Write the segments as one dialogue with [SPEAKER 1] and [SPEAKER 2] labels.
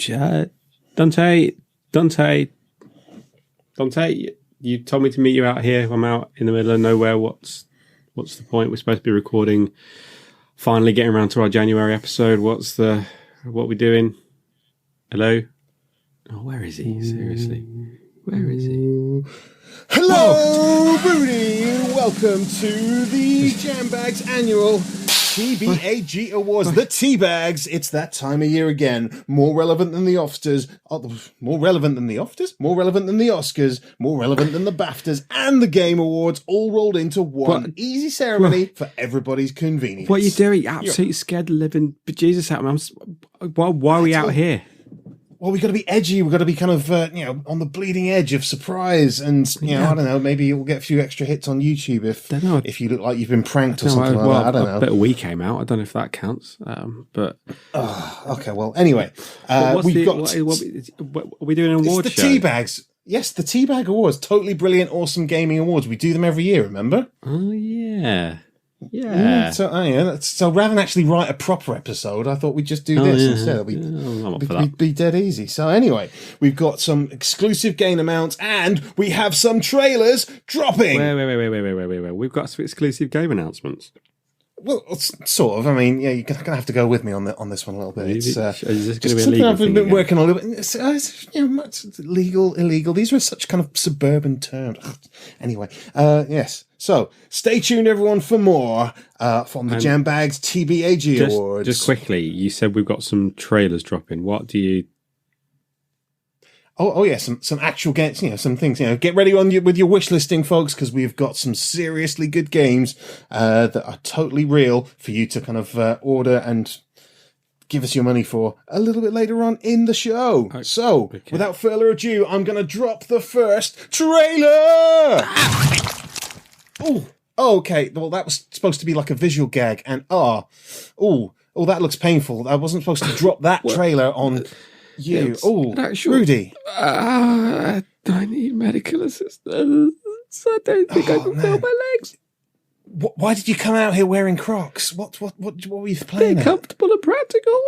[SPEAKER 1] much. Dante, you told me to meet you out here. I'm out in the middle of nowhere. What's the point? We're supposed to be recording. Finally getting around to our January episode. What are we doing? Hello? Oh, where is he? Seriously. Where is he?
[SPEAKER 2] Hello, Rudy. Welcome to the Jambags annual TBAG Awards. The TBAGs. It's that time of year again. More relevant than the Oscars. More relevant than the Oscars? More relevant than the Oscars. More relevant than the BAFTAs and the Game Awards, all rolled into one easy ceremony for everybody's convenience.
[SPEAKER 1] What are you doing? You're absolutely scared the living bejesus out of me. Why are we out here?
[SPEAKER 2] Well, we've got to be edgy. We've got to be kind of, on the bleeding edge of surprise. And, I don't know, maybe you'll get a few extra hits on YouTube if you look like you've been pranked or something like that. I don't know.
[SPEAKER 1] I bet We came out. I don't know if that counts.
[SPEAKER 2] Okay, well, anyway.
[SPEAKER 1] What are we doing an award show?
[SPEAKER 2] It's the T-Bags. Yes, the T-Bag Awards. Totally brilliant, awesome gaming awards. We do them every year, remember?
[SPEAKER 1] Oh, yeah. Yeah.
[SPEAKER 2] So rather than actually write a proper episode, I thought we'd just do this instead. We'd be dead easy. So anyway, we've got some exclusive game amounts and we have some trailers dropping.
[SPEAKER 1] Wait. We've got some exclusive game announcements.
[SPEAKER 2] Well, sort of. I mean, you're going to have to go with me on this one a little bit.
[SPEAKER 1] Is this going to be
[SPEAKER 2] something I've been working on a little bit. It's legal, illegal. These are such kind of suburban terms. Anyway, yes. So, stay tuned, everyone, for more from the Jambags TBAG Awards.
[SPEAKER 1] Just quickly, you said we've got some trailers dropping. What do you...
[SPEAKER 2] Oh yeah, some actual games, some things, get ready with your wish listing, folks, because we've got some seriously good games that are totally real for you to kind of order and give us your money for a little bit later on in the show. Okay. So, without further ado, I'm going to drop the first trailer! Oh, okay, well, that was supposed to be like a visual gag, and that looks painful. I wasn't supposed to drop that trailer on... You. Rudy.
[SPEAKER 1] I need medical assistance. I don't think I can feel my legs.
[SPEAKER 2] Why did you come out here wearing Crocs? What were you playing?
[SPEAKER 1] They're comfortable and practical.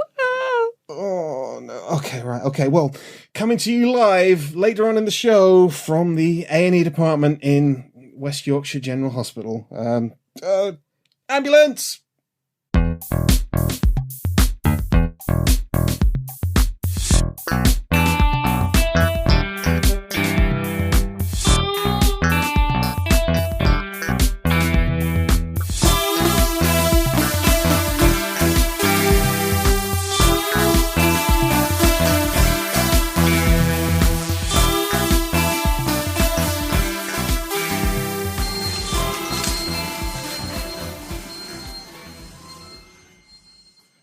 [SPEAKER 2] Oh, no. Okay, right. Okay, well, coming to you live later on in the show from the A&E department in West Yorkshire General Hospital. Ambulance!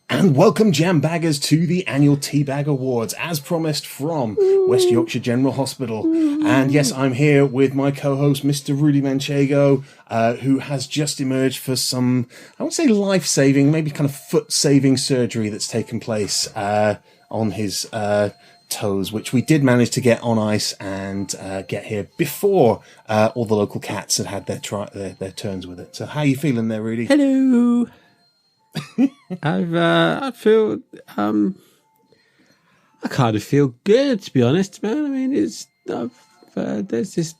[SPEAKER 2] And welcome, Jambaggers, to the annual T-Bag Awards, as promised from West Yorkshire General Hospital. And yes, I'm here with my co-host, Mr. Rudy Manchego, who has just emerged for some, I would say life-saving, maybe kind of foot-saving surgery that's taken place on his toes, which we did manage to get on ice and get here before all the local cats had their turns with it. So how are you feeling there, Rudy?
[SPEAKER 1] Hello. I feel I kind of feel good, to be honest, man. I mean, there's this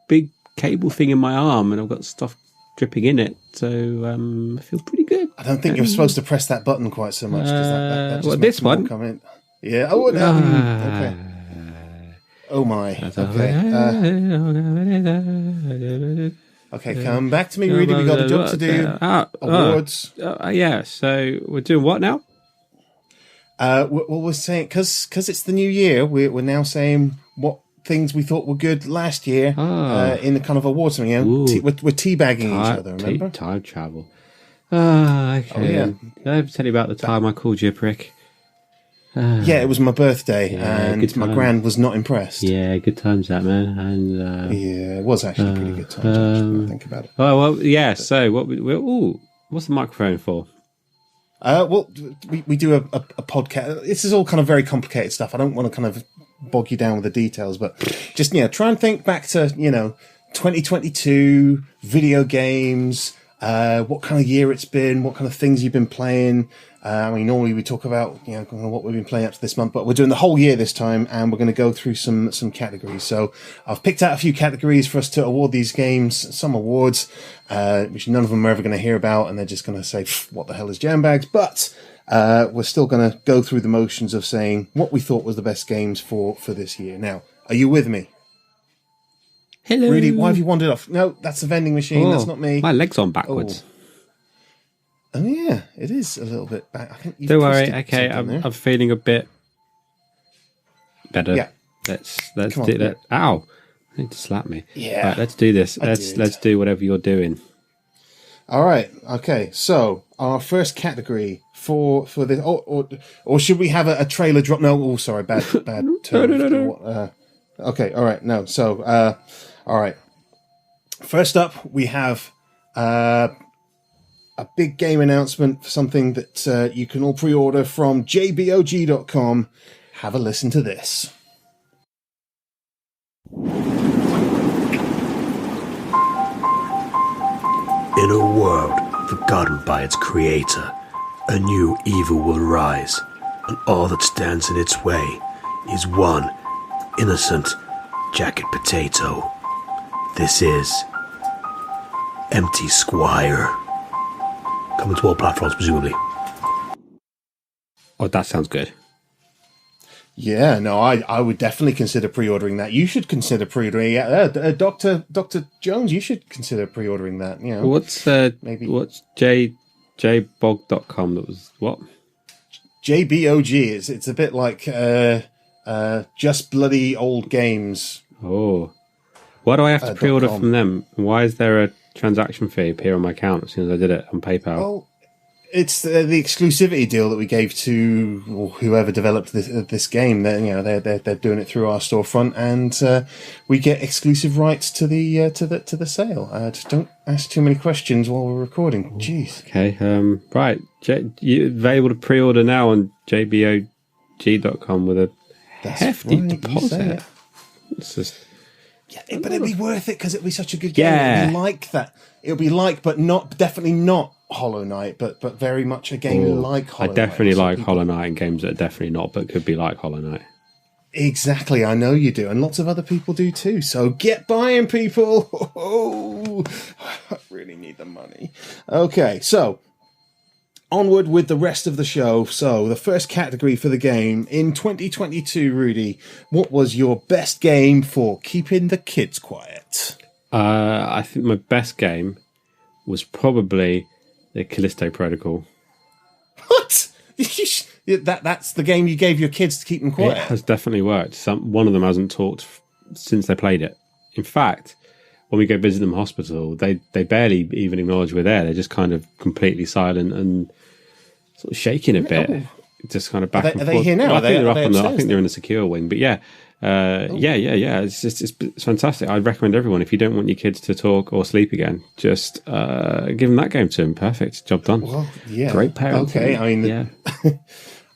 [SPEAKER 1] big cable thing in my arm, and I've got stuff dripping in it, so I feel pretty good.
[SPEAKER 2] I don't think you're supposed to press that button quite so much because that just makes
[SPEAKER 1] this one
[SPEAKER 2] come in. Yeah. Oh, okay. Oh my. Okay. Okay, come back to me, Rudy. We got a job to do. Awards.
[SPEAKER 1] Yeah. So we're doing what now?
[SPEAKER 2] We're saying because it's the new year. We're now saying what things we thought were good last year in the kind of awards. We're teabagging each other. Remember?
[SPEAKER 1] Time travel. Okay. Oh, yeah. Did I ever tell you about the time I called you a prick?
[SPEAKER 2] Yeah, it was my birthday, and my gran was not impressed.
[SPEAKER 1] Yeah, good times that, man. And
[SPEAKER 2] yeah, it was actually pretty good times. When I think about it.
[SPEAKER 1] Oh well, yeah. So what's the microphone for?
[SPEAKER 2] Well, we do a podcast. This is all kind of very complicated stuff. I don't want to kind of bog you down with the details, but just try and think back to 2022 video games. What kind of year it's been, what kind of things you've been playing, I mean, normally we talk about what we've been playing up to this month, but we're doing the whole year this time, and we're going to go through some categories. So I've picked out a few categories for us to award these games, some awards, which none of them are ever going to hear about, and they're just going to say, "What the hell is Jambags?" But we're still going to go through the motions of saying what we thought was the best games for this year. Now, are you with me?
[SPEAKER 1] Hello.
[SPEAKER 2] Rudy, why have you wandered off? No, that's the vending machine. That's not me.
[SPEAKER 1] My leg's on backwards.
[SPEAKER 2] Oh yeah, it is a little bit back. I think you've
[SPEAKER 1] Don't worry.
[SPEAKER 2] twisted
[SPEAKER 1] Okay,
[SPEAKER 2] something there.
[SPEAKER 1] I'm feeling a bit better.
[SPEAKER 2] Yeah.
[SPEAKER 1] Let's
[SPEAKER 2] Come
[SPEAKER 1] do
[SPEAKER 2] on,
[SPEAKER 1] that. Ow! I need to slap me.
[SPEAKER 2] Yeah.
[SPEAKER 1] Right, let's do this.
[SPEAKER 2] I
[SPEAKER 1] Let's
[SPEAKER 2] did.
[SPEAKER 1] do whatever you're doing.
[SPEAKER 2] All right. Okay. So our first category for this, or should we have a trailer drop? No. Oh, sorry. Bad term.
[SPEAKER 1] No.
[SPEAKER 2] Okay. All right. No. So, all right. First up, we have a big game announcement for something that you can all pre-order from jbog.com. Have a listen to this.
[SPEAKER 3] In a world forgotten by its creator, a new evil will rise, and all that stands in its way is one innocent jacket potato. This is Empty Squire. Coming to all platforms, presumably.
[SPEAKER 1] Oh, that sounds good.
[SPEAKER 2] Yeah, no, I would definitely consider pre-ordering that. You should consider pre-ordering. Dr. Jones, you should consider pre-ordering that. You know,
[SPEAKER 1] What's
[SPEAKER 2] maybe
[SPEAKER 1] what's jbog.com? That was what?
[SPEAKER 2] JBOG. It's a bit like just bloody old games.
[SPEAKER 1] Oh, why do I have to pre-order
[SPEAKER 2] .com.
[SPEAKER 1] from them? Why is there a transaction fee appear on my account as soon as I did it on PayPal?
[SPEAKER 2] Well, it's the exclusivity deal that we gave to whoever developed this game. They're doing it through our storefront, and we get exclusive rights to the sale. Just don't ask too many questions while we're recording. Jeez.
[SPEAKER 1] Okay, right. You're available to pre-order now on jbog.com with a
[SPEAKER 2] That's
[SPEAKER 1] hefty
[SPEAKER 2] right, you say
[SPEAKER 1] deposit.
[SPEAKER 2] it.
[SPEAKER 1] It's just
[SPEAKER 2] Yeah, but it'd be worth it because it'd be such a good game.
[SPEAKER 1] Yeah.
[SPEAKER 2] It'd be like that. It'll be like, but definitely not Hollow Knight, but very much a game like Hollow
[SPEAKER 1] I
[SPEAKER 2] Knight.
[SPEAKER 1] definitely
[SPEAKER 2] So
[SPEAKER 1] like
[SPEAKER 2] people-
[SPEAKER 1] Hollow Knight and games that are definitely not, but could be like Hollow Knight.
[SPEAKER 2] Exactly, I know you do, and lots of other people do too. So get buying, people. Oh, I really need the money. Okay, so onward with the rest of the show. So the first category for the game in 2022, Rudy, what was your best game for keeping the kids quiet?
[SPEAKER 1] I think my best game was probably the Callisto Protocol.
[SPEAKER 2] What? That's the game you gave your kids to keep them quiet?
[SPEAKER 1] It has definitely worked. One of them hasn't talked since they played it. In fact, when we go visit them in hospital, they barely even acknowledge we're there. They're just kind of completely silent and sort of shaking a bit. Just kind of back and forth.
[SPEAKER 2] Are they here now?
[SPEAKER 1] Well, I
[SPEAKER 2] Are
[SPEAKER 1] think
[SPEAKER 2] they
[SPEAKER 1] they're up on the. I
[SPEAKER 2] upstairs
[SPEAKER 1] think they're in the secure wing. But yeah, yeah. It's fantastic. I'd recommend everyone, if you don't want your kids to talk or sleep again, just give them that game to them. Perfect, job done.
[SPEAKER 2] Well, yeah.
[SPEAKER 1] Great parenting.
[SPEAKER 2] Okay, I mean,
[SPEAKER 1] yeah.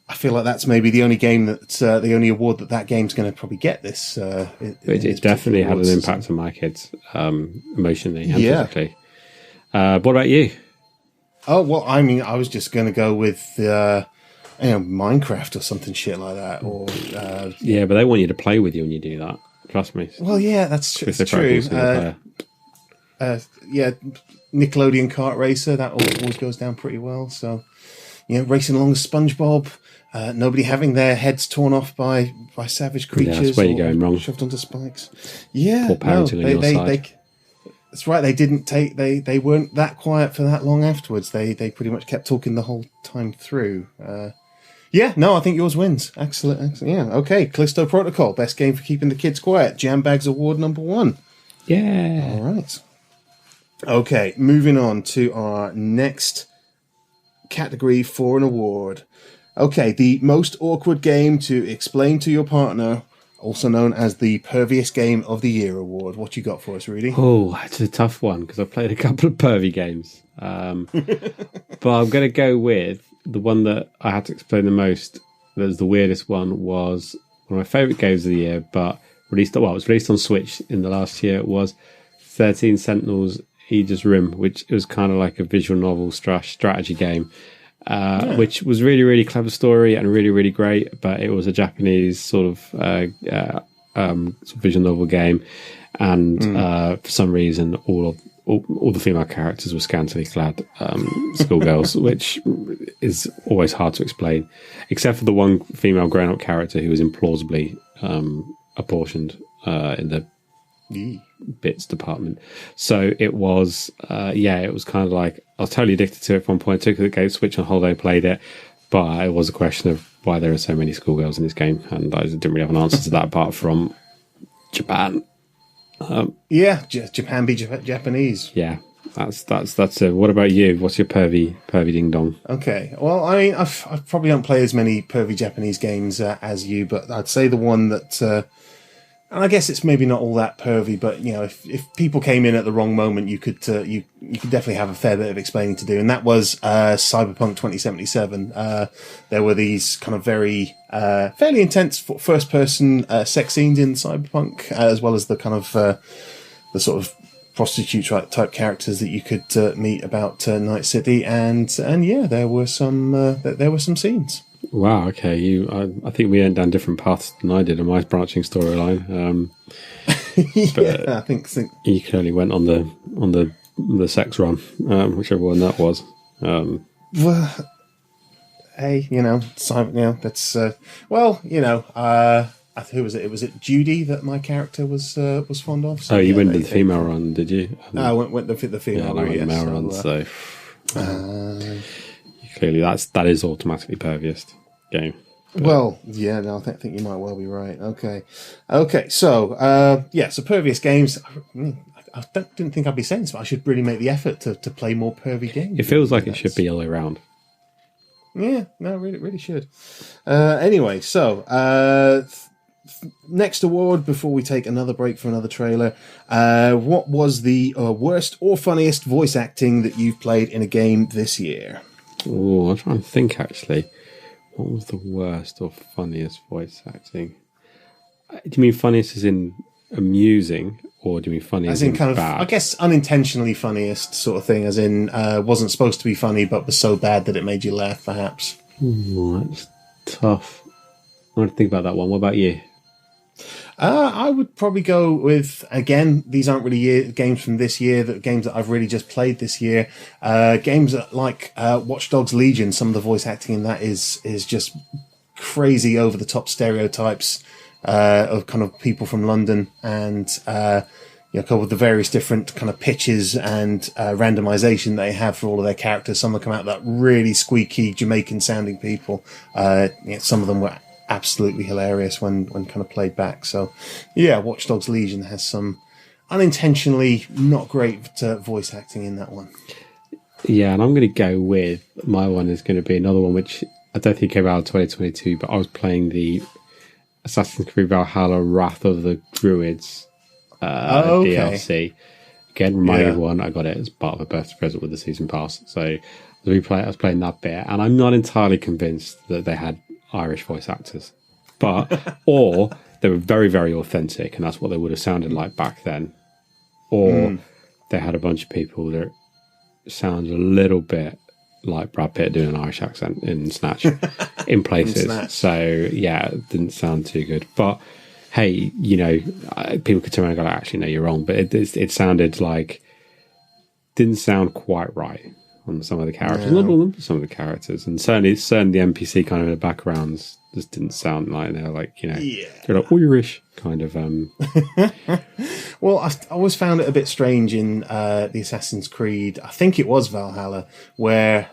[SPEAKER 2] I feel like that's maybe the only game that's the only award that game's going to probably get this.
[SPEAKER 1] It definitely had an impact on my kids, emotionally and
[SPEAKER 2] Yeah.
[SPEAKER 1] physically. What about you?
[SPEAKER 2] Oh well, I mean, I was just going to go with Minecraft or something shit like that, or
[SPEAKER 1] Yeah, but they want you to play with you when you do that. Trust me.
[SPEAKER 2] well, yeah, that's
[SPEAKER 1] If
[SPEAKER 2] it's
[SPEAKER 1] they're
[SPEAKER 2] true.
[SPEAKER 1] single player.
[SPEAKER 2] Yeah, Nickelodeon Kart Racer, that always goes down pretty well. So, racing along with SpongeBob, nobody having their heads torn off by savage creatures.
[SPEAKER 1] that's where you're
[SPEAKER 2] or
[SPEAKER 1] going wrong.
[SPEAKER 2] Shoved onto spikes. Yeah,
[SPEAKER 1] Poor parenting on your side.
[SPEAKER 2] That's right. They didn't take. They weren't that quiet for that long afterwards. They pretty much kept talking the whole time through. Yeah, no, I think yours wins. Excellent. Yeah, okay. Callisto Protocol, best game for keeping the kids quiet. Jambags Award #1.
[SPEAKER 1] Yeah.
[SPEAKER 2] All right. Okay, moving on to our next category for an award. Okay, the most awkward game to explain to your partner, also known as the Pervious Game of the Year award. What you got for us, Rudy?
[SPEAKER 1] Oh, it's a tough one because I've played a couple of pervy games. But I'm going to go with the one that I had to explain the most. That was the weirdest one. Was one of my favourite games of the year, but it was released on Switch in the last year. It was 13 Sentinels Aegis Rim, which was kind of like a visual novel strategy game. which was really, really clever story and really, really great. But it was a Japanese sort of visual novel game, and for some reason, all the female characters were scantily clad schoolgirls, which is always hard to explain, except for the one female grown-up character who was implausibly apportioned in the bits department. So it was, it was kind of like, I was totally addicted to it at one point. I took the game, Switch on holiday, played it, but it was a question of why there are so many schoolgirls in this game, and I didn't really have an answer to that apart from Japan.
[SPEAKER 2] Japan be Japanese.
[SPEAKER 1] Yeah, that's it. What about you? What's your pervy ding dong?
[SPEAKER 2] Okay, well, I mean, I probably don't play as many pervy Japanese games as you, but I'd say the one that, and I guess it's maybe not all that pervy, but you know, if people came in at the wrong moment, you could definitely have a fair bit of explaining to do, and that was Cyberpunk 2077. There were these kind of very fairly intense first person sex scenes in Cyberpunk, as well as the kind of the sort of prostitute type characters that you could meet about Night City, and yeah, there were some scenes.
[SPEAKER 1] Wow. Okay. I think we went down different paths than I did in my branching storyline.
[SPEAKER 2] Yeah, I think
[SPEAKER 1] you clearly went on the sex run, whichever one that was.
[SPEAKER 2] Well, hey, that's who was it? Was it Judy that my character was fond of? So,
[SPEAKER 1] you went the female run, did you?
[SPEAKER 2] I went the female run.
[SPEAKER 1] Yeah, the male run. So clearly, that is automatically perviest game. But,
[SPEAKER 2] well, yeah, no, I think you might well be right. Okay. So, so pervious games. I didn't think I'd be saying this, but I should really make the effort to play more pervy games.
[SPEAKER 1] It feels like it should be all the way around.
[SPEAKER 2] Yeah, no, really should. Anyway, so next award before we take another break for another trailer. What was the worst or funniest voice acting that you've played in a game this year?
[SPEAKER 1] Oh, I'm trying to think actually. What was the worst or funniest voice acting? Do you mean funniest as in amusing, or do you mean funny as in kind bad?
[SPEAKER 2] Of, I guess, unintentionally funniest sort of thing, as in wasn't supposed to be funny but was so bad that it made you laugh, perhaps?
[SPEAKER 1] That's tough. I want to think about that one. What about you?
[SPEAKER 2] I would probably go with, again, these aren't really games from this year, games that I've really just played this year. Games that, like Watch Dogs Legion, some of the voice acting in that is just crazy over the top stereotypes of kind of people from London, and coupled with the various different kind of pitches and randomization they have for all of their characters. Some of them come out that really squeaky Jamaican sounding people. Some of them were absolutely hilarious when kind of played back. So yeah, Watch Dogs Legion has some unintentionally not great voice acting in that one.
[SPEAKER 1] Yeah, and I'm going to go with my one is going to be another one which I don't think came out in 2022, but I was playing the Assassin's Creed Valhalla Wrath of the Druids DLC. Again, reminding everyone I got it as part of a birthday present with the season pass. So I was playing that bit, and I'm not entirely convinced that they had Irish voice actors, or they were very, very authentic, and that's what they would have sounded like back then, or they had a bunch of people that sound a little bit like Brad Pitt doing an Irish accent in Snatch in places. So yeah, it didn't sound too good. But hey, people could turn around and go, actually, no, you're wrong. But it sounded like, didn't sound quite right on some of the characters. Not all of them, but some of the characters. And certainly the NPC kind of in the backgrounds just didn't sound like they're like, they're like Irish kind of.
[SPEAKER 2] Well, I always found it a bit strange in the Assassin's Creed, I think it was Valhalla, where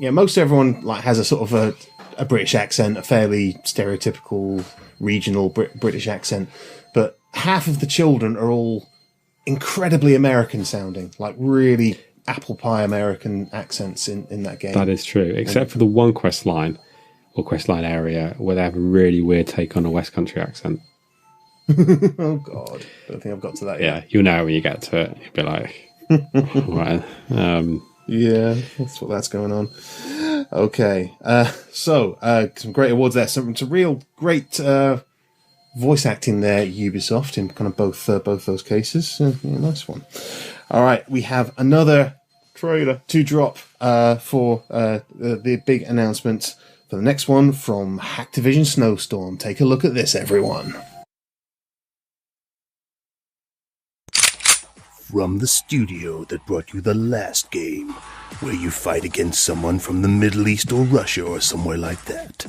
[SPEAKER 2] most everyone like has a sort of a British accent, a fairly stereotypical regional British accent, but half of the children are all incredibly American sounding, like really apple pie American accents in that game.
[SPEAKER 1] That is true, except for the one quest line area where they have a really weird take on a West Country accent.
[SPEAKER 2] Oh God, I don't think I've got to that yet.
[SPEAKER 1] Yeah, you'll know when you get to it. You'll be like, right.
[SPEAKER 2] Yeah, that's going on. Okay, so some great awards there. Some real great voice acting there, Ubisoft, in kind of both those cases. Nice one. All right, we have another trailer to drop for the big announcement for the next one from Hacktivision Snowstorm. Take a look at this, everyone.
[SPEAKER 3] From the studio that brought you the last game, where you fight against someone from the Middle East or Russia or somewhere like that,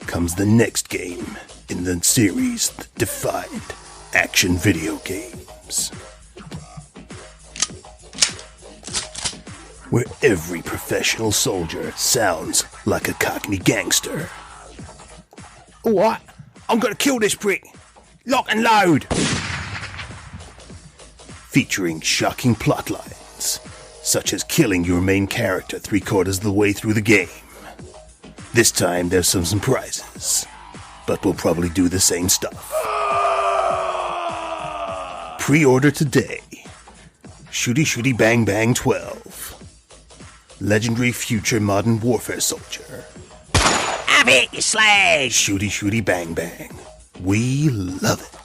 [SPEAKER 3] comes the next game in the series that defined action video games. Where every professional soldier sounds like a Cockney gangster. What? I'm gonna kill this prick! Lock and load! Featuring shocking plotlines, such as killing your main character 3/4 of the way through the game. This time there's some surprises, but we'll probably do the same stuff. Pre-order today. Shooty Shooty Bang Bang 12. Legendary future modern warfare soldier. Have it, you slag! Shooty Shooty Bang Bang. We love it.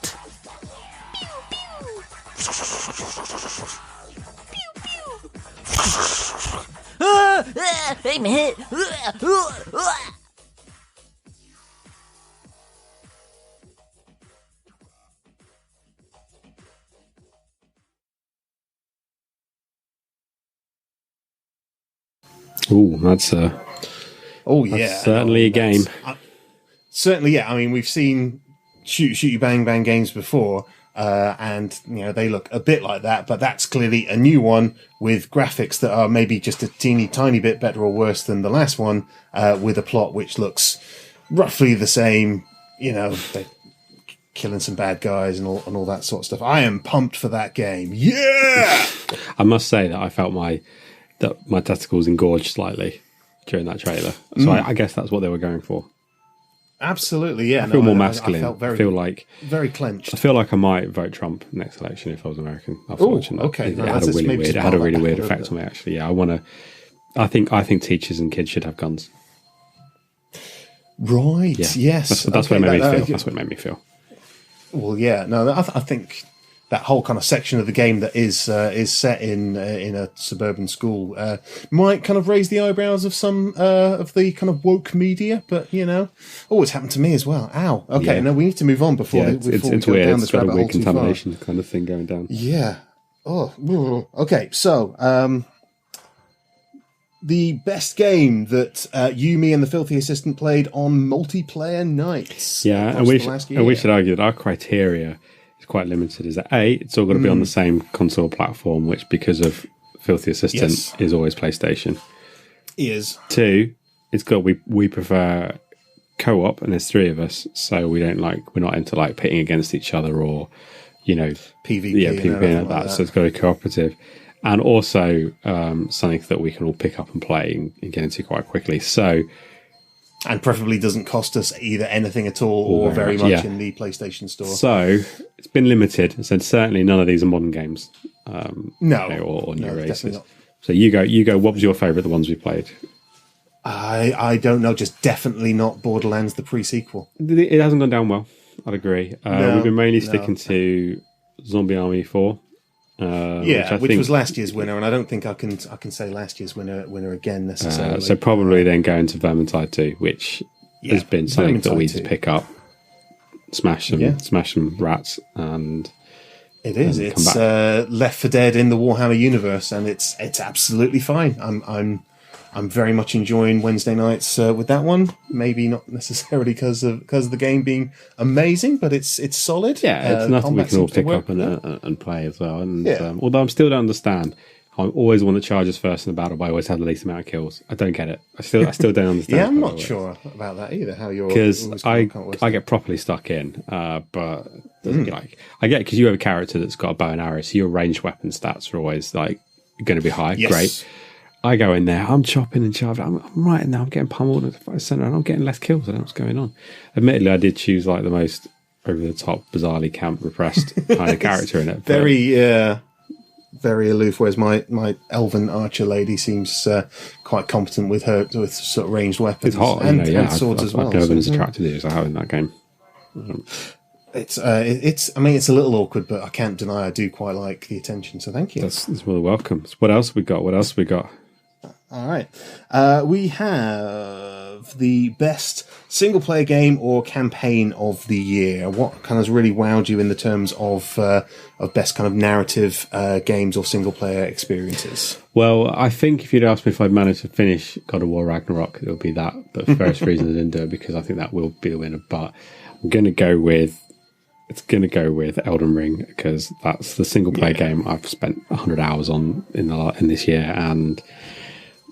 [SPEAKER 4] I'm hit.
[SPEAKER 1] Ooh, that's certainly a game.
[SPEAKER 2] Certainly, yeah. I mean, we've seen shooty bang bang games before, and they look a bit like that. But that's clearly a new one with graphics that are maybe just a teeny tiny bit better or worse than the last one, with a plot which looks roughly the same. They're killing some bad guys and all that sort of stuff. I am pumped for that game. Yeah.
[SPEAKER 1] I must say that I felt my testicles engorged slightly during that trailer. So I guess that's what they were going for.
[SPEAKER 2] Absolutely, yeah.
[SPEAKER 1] I feel more masculine.
[SPEAKER 2] I feel like very clenched.
[SPEAKER 1] I feel like I might vote Trump next election if I was American. After watching that.
[SPEAKER 2] Okay.
[SPEAKER 1] It had a really weird effect on me, actually. Yeah, I think teachers and kids should have guns.
[SPEAKER 2] Right.
[SPEAKER 1] Yeah.
[SPEAKER 2] Yes.
[SPEAKER 1] That's what it made me feel. That's what it made me feel.
[SPEAKER 2] Well, yeah. No, I think that whole kind of section of the game that is set in a suburban school might kind of raise the eyebrows of some of the kind of woke media, but it's happened to me as well. Ow. Okay,
[SPEAKER 1] yeah.
[SPEAKER 2] No, we need to move on before we
[SPEAKER 1] it's
[SPEAKER 2] go
[SPEAKER 1] weird.
[SPEAKER 2] down
[SPEAKER 1] It's
[SPEAKER 2] this
[SPEAKER 1] got a
[SPEAKER 2] rabbit
[SPEAKER 1] weird
[SPEAKER 2] hole too far.
[SPEAKER 1] contamination kind of thing going down.
[SPEAKER 2] Yeah. Oh. Okay. So, the best game that you, me, and the Filthy Assistant played on multiplayer nights.
[SPEAKER 1] Yeah, and we should argue that our criteria is quite limited. Is that it's all got to be on the same console platform, which because of Filthy Assistant is always PlayStation.
[SPEAKER 2] Is
[SPEAKER 1] 2, it's got we prefer co-op, and there's 3 of us, so we're not into pitting against each other or
[SPEAKER 2] PvP,
[SPEAKER 1] PvP and that. So it's got to be cooperative. And also something that we can all pick up and play and get into quite quickly. So,
[SPEAKER 2] and preferably doesn't cost us either anything at all or very much in the PlayStation Store.
[SPEAKER 1] So it's been limited. So certainly none of these are modern games.
[SPEAKER 2] No,
[SPEAKER 1] or new releases.
[SPEAKER 2] Definitely not.
[SPEAKER 1] So you go. What was your favourite? The ones we played.
[SPEAKER 2] I don't know. Just definitely not Borderlands the pre-sequel.
[SPEAKER 1] It hasn't gone down well. I'd agree. We've been mainly sticking to Zombie Army 4.
[SPEAKER 2] Which was last year's winner, and I don't think I can say last year's winner again necessarily.
[SPEAKER 1] So probably then going to Vermintide 2, which has been something that we just pick up, smash some rats, and
[SPEAKER 2] it is. It's Left 4 Dead in the Warhammer universe, and it's absolutely fine. I'm very much enjoying Wednesday nights with that one. Maybe not necessarily because of the game being amazing, but it's solid.
[SPEAKER 1] Yeah, it's nothing we can all pick up and play as well. And although I still don't understand, I always want to charge us first in the battle, but I always have the least amount of kills. I don't get it. I still don't understand.
[SPEAKER 2] I'm not sure about that either. How you're
[SPEAKER 1] because I get properly stuck in, but I get because you have a character that's got a bow and arrow, so your ranged weapon stats are always going to be high. Yes. Great. I go in there, I'm chopping and charging. I'm right in there, I'm getting pummeled at the center, and I'm getting less kills. I don't know what's going on. Admittedly, I did choose the most over the top, bizarrely camp repressed kind of character in it.
[SPEAKER 2] Very aloof. Whereas my elven archer lady seems quite competent with sort of ranged weapons.
[SPEAKER 1] It's hot,
[SPEAKER 2] and swords as well.
[SPEAKER 1] I've never been as attracted as I have in that game.
[SPEAKER 2] it's I mean, it's a little awkward, but I can't deny I do quite like the attention. So thank you.
[SPEAKER 1] That's more than welcome. So what else we got?
[SPEAKER 2] All right. We have the best single-player game or campaign of the year. What kind of really wowed you in the terms of best kind of narrative games or single-player experiences?
[SPEAKER 1] Well, I think if you'd asked me if I'd managed to finish God of War Ragnarok, it would be that. But for various reasons, I didn't do it because I think that will be the winner. But I'm going to go with Elden Ring because that's the single-player game I've spent 100 hours on in this year, and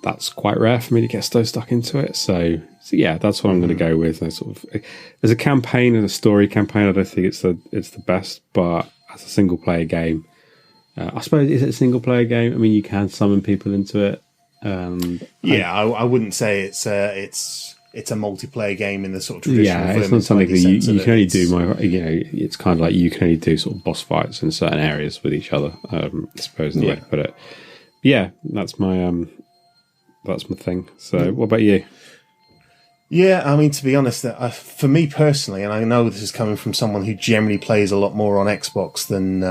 [SPEAKER 1] that's quite rare for me to get so stuck into it. So yeah, that's what I'm going to go with. There's a campaign and a story campaign. I don't think it's the best, but as a single player game, I suppose, is it a single player game? I mean, you can summon people into it.
[SPEAKER 2] I wouldn't say it's a multiplayer game in the sort of traditional.
[SPEAKER 1] Yeah, it's not something that you can only do. It's kind of like you can only do sort of boss fights in certain areas with each other. I suppose is the way to put it. Yeah, that's my thing. So, what about you?
[SPEAKER 2] Yeah, I mean, to be honest, for me personally, and I know this is coming from someone who generally plays a lot more on Xbox than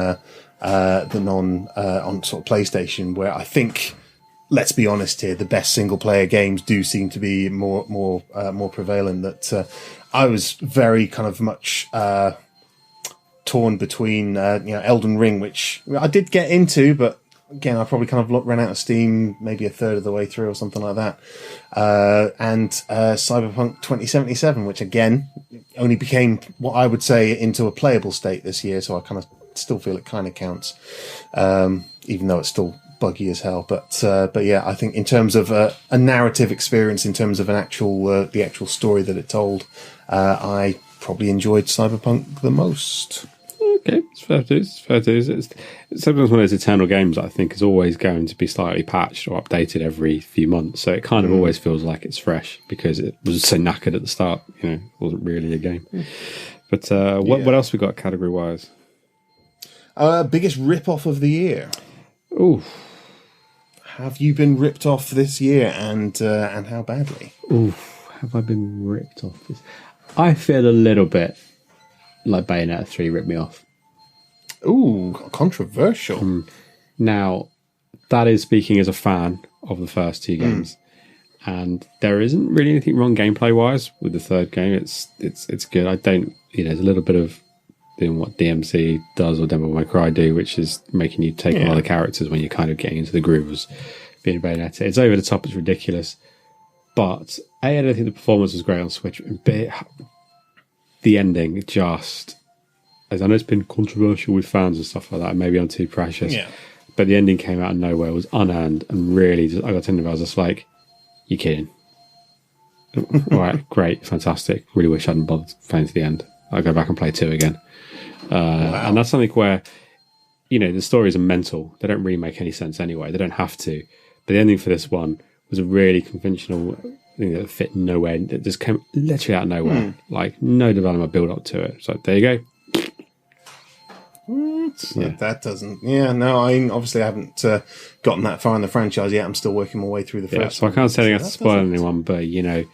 [SPEAKER 2] on sort of PlayStation, where I think, let's be honest here, the best single player games do seem to be more prevalent. That I was very kind of much torn between Elden Ring, which I did get into, but again, I probably kind of ran out of steam maybe a third of the way through or something like that. And Cyberpunk 2077, which again only became what I would say into a playable state this year. So I kind of still feel it kind of counts, even though it's still buggy as hell. But yeah, I think in terms of a narrative experience, in terms of the actual story that it told, I probably enjoyed Cyberpunk the most.
[SPEAKER 1] Okay, it's fair to do. It's sometimes one of those eternal games that I think is always going to be slightly patched or updated every few months. So it kind of always feels like it's fresh because it was so knackered at the start. It wasn't really a game. But what else we got category wise?
[SPEAKER 2] Biggest rip off of the year.
[SPEAKER 1] Ooh,
[SPEAKER 2] have you been ripped off this year, and how badly?
[SPEAKER 1] Ooh, have I been ripped off? I feel a little bit like Bayonetta 3 ripped me off.
[SPEAKER 2] Ooh, controversial.
[SPEAKER 1] Now, that is speaking as a fan of the first two games, and there isn't really anything wrong gameplay-wise with the third game. It's good. I don't, there's a little bit of doing what DMC does or Devil May Cry do, which is making you take on other characters when you're kind of getting into the groove of being Bayonetta. It's over the top. It's ridiculous. But I don't think the performance was great on Switch. B, the ending just, as I know it's been controversial with fans and stuff like that, maybe I'm too precious, but the ending came out of nowhere, it was unearned, and really I got to the end of it, I was just like, you kidding? All right, great, fantastic, really wish I hadn't bothered playing to the end. I'll go back and play 2 again. And that's something where the stories are mental, they don't really make any sense anyway, they don't have to, but the ending for this one was a really conventional thing that fit nowhere. It just came literally out of nowhere. Like, no development build up to it. So there you go.
[SPEAKER 2] That doesn't... Yeah, no, I haven't gotten that far in the franchise yet. I'm still working my way through the first
[SPEAKER 1] so I can't say anything to spoil anyone, but, the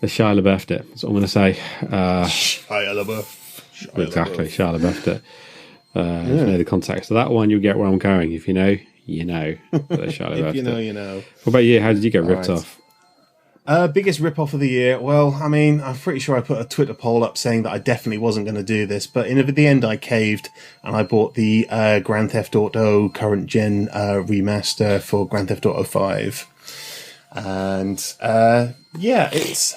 [SPEAKER 1] Shia LaBeouf it. That's what I'm going to say.
[SPEAKER 2] Shia LaBeouf.
[SPEAKER 1] Exactly, Shia LaBeouf it. If you know the context of that one, you'll get where I'm going. If you know, you know.
[SPEAKER 2] If you know, you know.
[SPEAKER 1] What about you? How did you get ripped off?
[SPEAKER 2] Biggest rip-off of the year. Well, I mean, I'm pretty sure I put a Twitter poll up saying that I definitely wasn't going to do this, but in the end I caved and I bought the Grand Theft Auto current gen remaster for Grand Theft Auto 5. And it's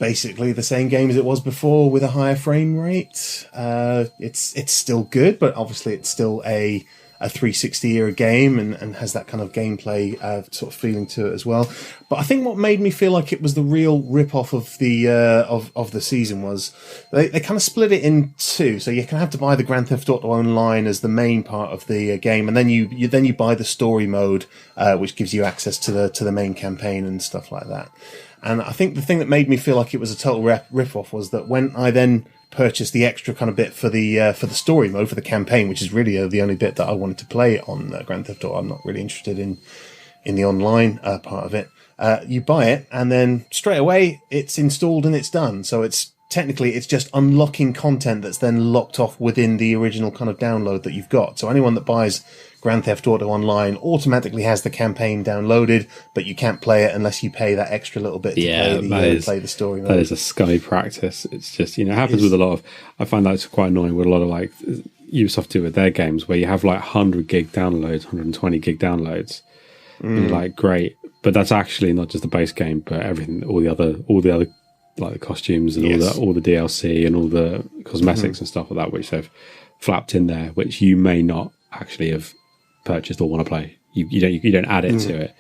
[SPEAKER 2] basically the same game as it was before with a higher frame rate. It's still good, but obviously it's still a 360 era game and has that kind of gameplay sort of feeling to it as well. But I think what made me feel like it was the real rip-off of the of the season was they kind of split it in two. So you can have to buy the Grand Theft Auto Online as the main part of the game, and then you buy the story mode, which gives you access to the main campaign and stuff like that. And I think the thing that made me feel like it was a total rip-off was that when I then purchased the extra kind of bit for the story mode, for the campaign, which is really the only bit that I wanted to play on Grand Theft Auto. I'm not really interested in the online part of it. You buy it, and then straight away it's installed and it's done. So it's technically it's just unlocking content that's then locked off within the original kind of download that you've got. So anyone that buys Grand Theft Auto Online automatically has the campaign downloaded, but you can't play it unless you pay that extra little bit to play the story mode.
[SPEAKER 1] That is a scummy practice. It's just, it happens with a lot of, I find that's quite annoying with a lot of like Ubisoft do with their games, where you have like 100 gig downloads, 120 gig downloads. And you're like, great. But that's actually not just the base game, but everything, all the other like the costumes and all the DLC and all the cosmetics and stuff like that, which they've flapped in there, which you may not actually have purchased or want to play. You don't add it to it.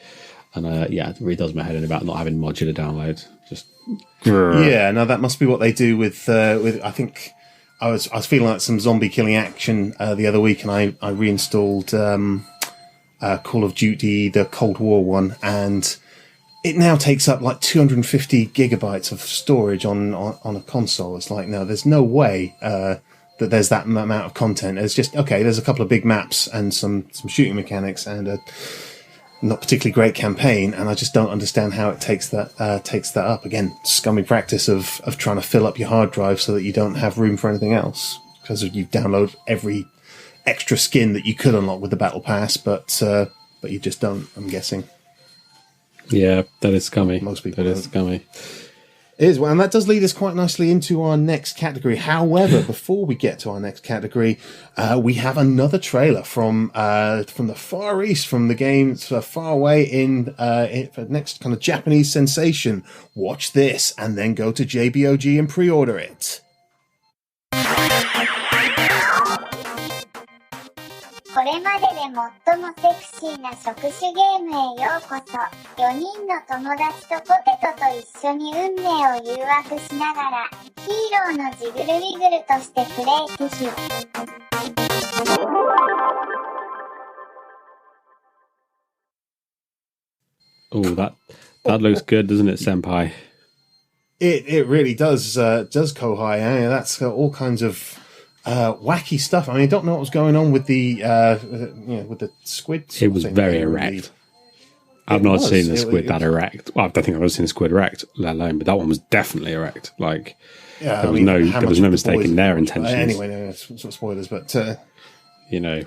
[SPEAKER 1] And it really does my head in about not having modular downloads. Just
[SPEAKER 2] no, that must be what they do with I think I was feeling like some zombie killing action the other week, and I reinstalled Call of Duty, the Cold War one, and it now takes up like 250 gigabytes of storage on a console. It's like, no, there's no way that there's that amount of content. It's just, okay, there's a couple of big maps and some shooting mechanics and a not particularly great campaign, and I just don't understand how it takes that up. Again, scummy practice of trying to fill up your hard drive so that you don't have room for anything else, because you download every extra skin that you could unlock with the Battle Pass, but you just don't, I'm guessing.
[SPEAKER 1] Yeah, that is scummy.
[SPEAKER 2] Most people
[SPEAKER 1] That is scummy.
[SPEAKER 2] It is, well, and that does lead us quite nicely into our next category. However, before we get to our next category, we have another trailer from the Far East, from the game far away in for next kind of Japanese sensation. Watch this, and then go to JBOG and pre-order it.
[SPEAKER 4] これまでで最もセクシーな触手ゲームへようこそ。4人の友達とポテトと一緒に運命を誘惑しながら、ヒーローのジグルウィグルとしてプレイぜひ。
[SPEAKER 1] Oh, that looks good, doesn't it, Senpai?
[SPEAKER 2] It really does Kohai. That's got all kinds of wacky stuff. I mean, I don't know what was going on with the with the squid.
[SPEAKER 1] It was very erect. I've not seen the squid that erect. Well, I don't think I've ever seen a squid erect, let alone. But that one was definitely erect. Like there was no mistake in their intentions.
[SPEAKER 2] Anyway, no, it's sort of spoilers, but
[SPEAKER 1] no.
[SPEAKER 2] Okay,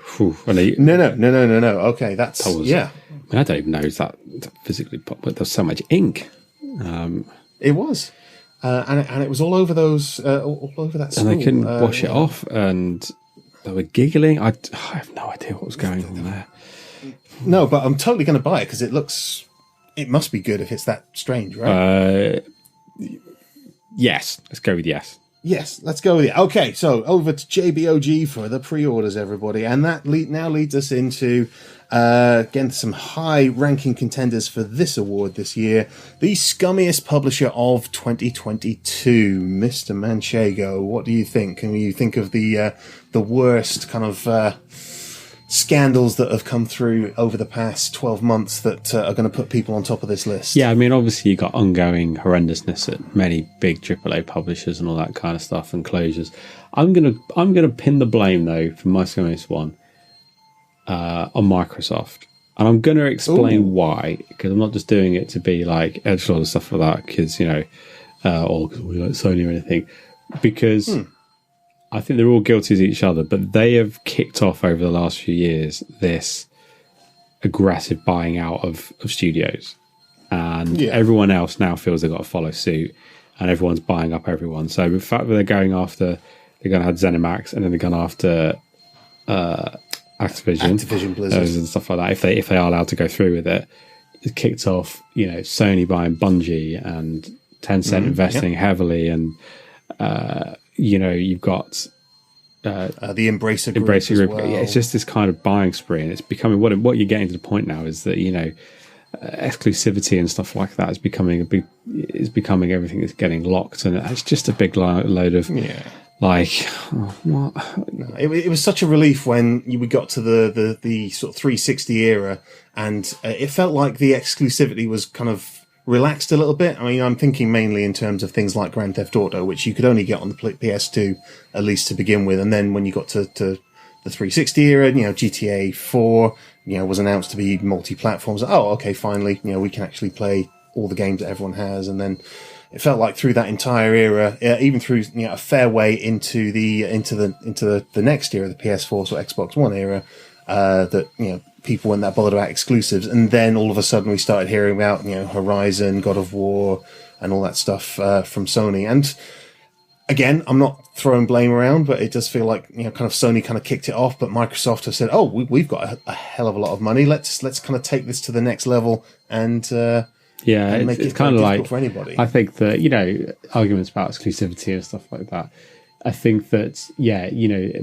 [SPEAKER 2] that was. Yeah.
[SPEAKER 1] I mean, I don't even know is that physically, but there's so much ink.
[SPEAKER 2] It was. And it was all over those, all over that school.
[SPEAKER 1] And they couldn't wash it off, and they were giggling. I have no idea what was going on there.
[SPEAKER 2] No, but I'm totally going to buy it because it must be good if it's that strange, right?
[SPEAKER 1] Yes. Let's go with yes.
[SPEAKER 2] Yes, let's go with it. Okay, so over to JBOG for the pre-orders, everybody. And that now leads us into, again, some high-ranking contenders for this award this year. The scummiest publisher of 2022, Mr. Manchego. What do you think? Can you think of the worst kind of scandals that have come through over the past 12 months that are going to put people on top of this list?
[SPEAKER 1] Yeah, I mean, obviously you got ongoing horrendousness at many big AAA publishers and all that kind of stuff, and closures. I'm gonna pin the blame though for my scummiest one on Microsoft, and I'm gonna explain why, because I'm not just doing it to be like edgelord and stuff like that, because or because we like Sony or anything, because. I think they're all guilty as each other, but they have kicked off over the last few years this aggressive buying out of studios. And everyone else now feels they've got to follow suit, and everyone's buying up everyone. So the fact that they're going to have ZeniMax, and then they're going after Activision Blizzard and stuff like that, if they are allowed to go through with it, it kicked off, Sony buying Bungie and Tencent investing heavily, and you've got
[SPEAKER 2] the Embracer
[SPEAKER 1] Group.
[SPEAKER 2] Well.
[SPEAKER 1] Yeah, it's just this kind of buying spree, and it's becoming what you're getting to the point now is that exclusivity and stuff like that is becoming everything is getting locked, and it's just a big load of like what.
[SPEAKER 2] No, it was such a relief when we got to the sort of 360 era, and it felt like the exclusivity was kind of relaxed a little bit. I mean, I'm thinking mainly in terms of things like Grand Theft Auto, which you could only get on the PS2, at least to begin with. And then when you got to the 360 era, GTA 4, was announced to be multi-platforms. Oh, okay, finally, we can actually play all the games that everyone has. And then it felt like through that entire era, even through a fair way into the next era, the PS4 or Xbox One era, that people weren't that bothered about exclusives, and then all of a sudden we started hearing about Horizon, God of War, and all that stuff from Sony. And again, I'm not throwing blame around, but it does feel like kind of Sony kind of kicked it off, but Microsoft have said, "Oh, we've got a hell of a lot of money. Let's kind of take this to the next level and make
[SPEAKER 1] it's
[SPEAKER 2] it
[SPEAKER 1] kind of like
[SPEAKER 2] for anybody."
[SPEAKER 1] I think that arguments about exclusivity and stuff like that. I think that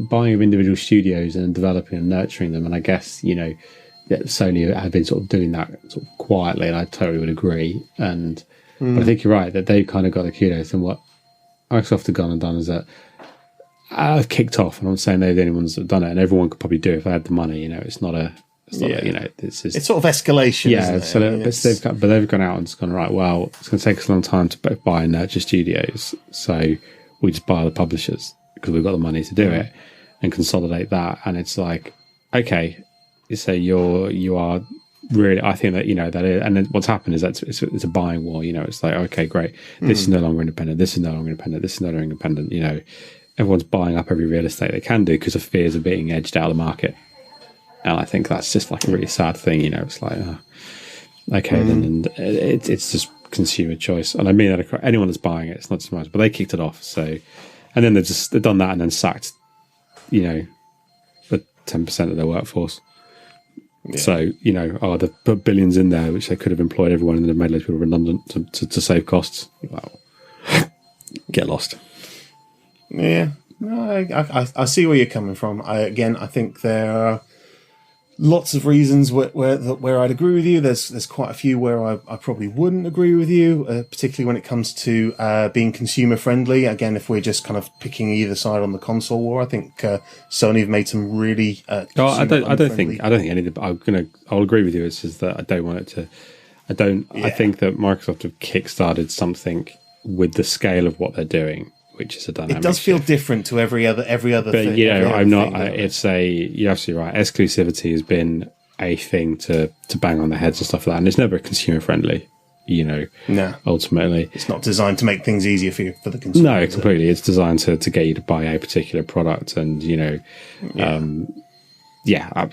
[SPEAKER 1] buying of individual studios and developing and nurturing them, and I guess that Sony have been sort of doing that sort of quietly, and I totally would agree. But I think you're right that they've kind of got the kudos, and what Microsoft have gone and done is that I've kicked off, and I'm saying they're the only ones that have done it, and everyone could probably do it if they had the money. It's not it's
[SPEAKER 2] sort of escalation.
[SPEAKER 1] Yeah,
[SPEAKER 2] isn't it?
[SPEAKER 1] But they've gone out and just gone, right, well, it's going to take us a long time to buy and nurture studios, so we just buy the publishers because we've got the money to do it and consolidate that. And it's like, okay, so you are really, I think that that is, and then what's happened is that it's a buying war. It's like, okay, great, this is no longer independent, this is no longer independent, this is no longer independent. Everyone's buying up every real estate they can do because of fears of being edged out of the market. And I think that's just like a really sad thing. It's like, okay, then, and it's just consumer choice. And I mean that anyone that's buying it, it's not just much, but they kicked it off. So, and then they've done that and then sacked, the 10% of their workforce. Yeah. So, they put billions in there, which they could have employed everyone and then made loads of people redundant to save costs. Wow. Get lost.
[SPEAKER 2] Yeah. No, I see where you're coming from. I think there are lots of reasons where I'd agree with you. There's quite a few where I probably wouldn't agree with you, particularly when it comes to being consumer friendly. Again, if we're just kind of picking either side on the console war, I think Sony have made some really.
[SPEAKER 1] I don't think any of the. I'll agree with you. It's just that I don't want it to. I don't. Yeah. I think that Microsoft have kickstarted something with the scale of what they're doing, which is a dynamic.
[SPEAKER 2] It does feel different to every other
[SPEAKER 1] but,
[SPEAKER 2] thing.
[SPEAKER 1] I'm not. You're absolutely right. Exclusivity has been a thing to bang on the heads and stuff like that, and it's never consumer friendly.
[SPEAKER 2] No.
[SPEAKER 1] Ultimately,
[SPEAKER 2] it's not designed to make things easier for the consumer.
[SPEAKER 1] No, completely. It's designed to get you to buy a particular product, and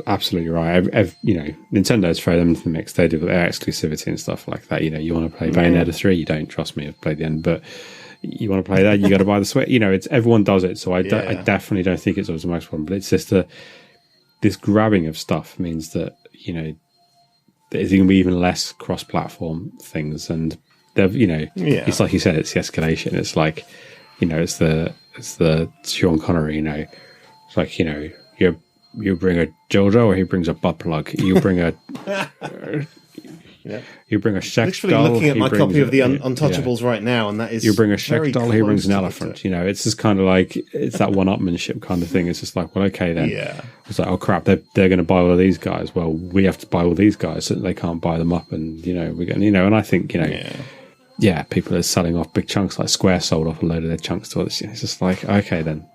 [SPEAKER 1] absolutely right. Nintendo's throw them into the mix. They do their exclusivity and stuff like that. You want to play Bayonetta 3, you don't trust me. I've played the end, but you want to play that, you got to buy the Switch. It's everyone does it, so I definitely don't think it's always the most problem. But it's just this grabbing of stuff means that there's going to be even less cross-platform things, and it's like you said, it's the escalation. It's like it's the Sean Connery. It's like you bring a dildo, or he brings a butt plug. You bring a. Yeah. You bring a sex
[SPEAKER 2] doll. Literally looking at my copy of the
[SPEAKER 1] Untouchables
[SPEAKER 2] Untouchables right now, and that is.
[SPEAKER 1] You bring a sex doll, he brings an elephant. It's just kind of like it's that one-upmanship kind of thing. It's just like, well, okay then.
[SPEAKER 2] Yeah.
[SPEAKER 1] It's like, oh crap, they're going to buy all of these guys. Well, we have to buy all these guys, so they can't buy them up, and we're getting and I think people are selling off big chunks. Like Square sold off a load of their chunks to others. It's just like, okay then,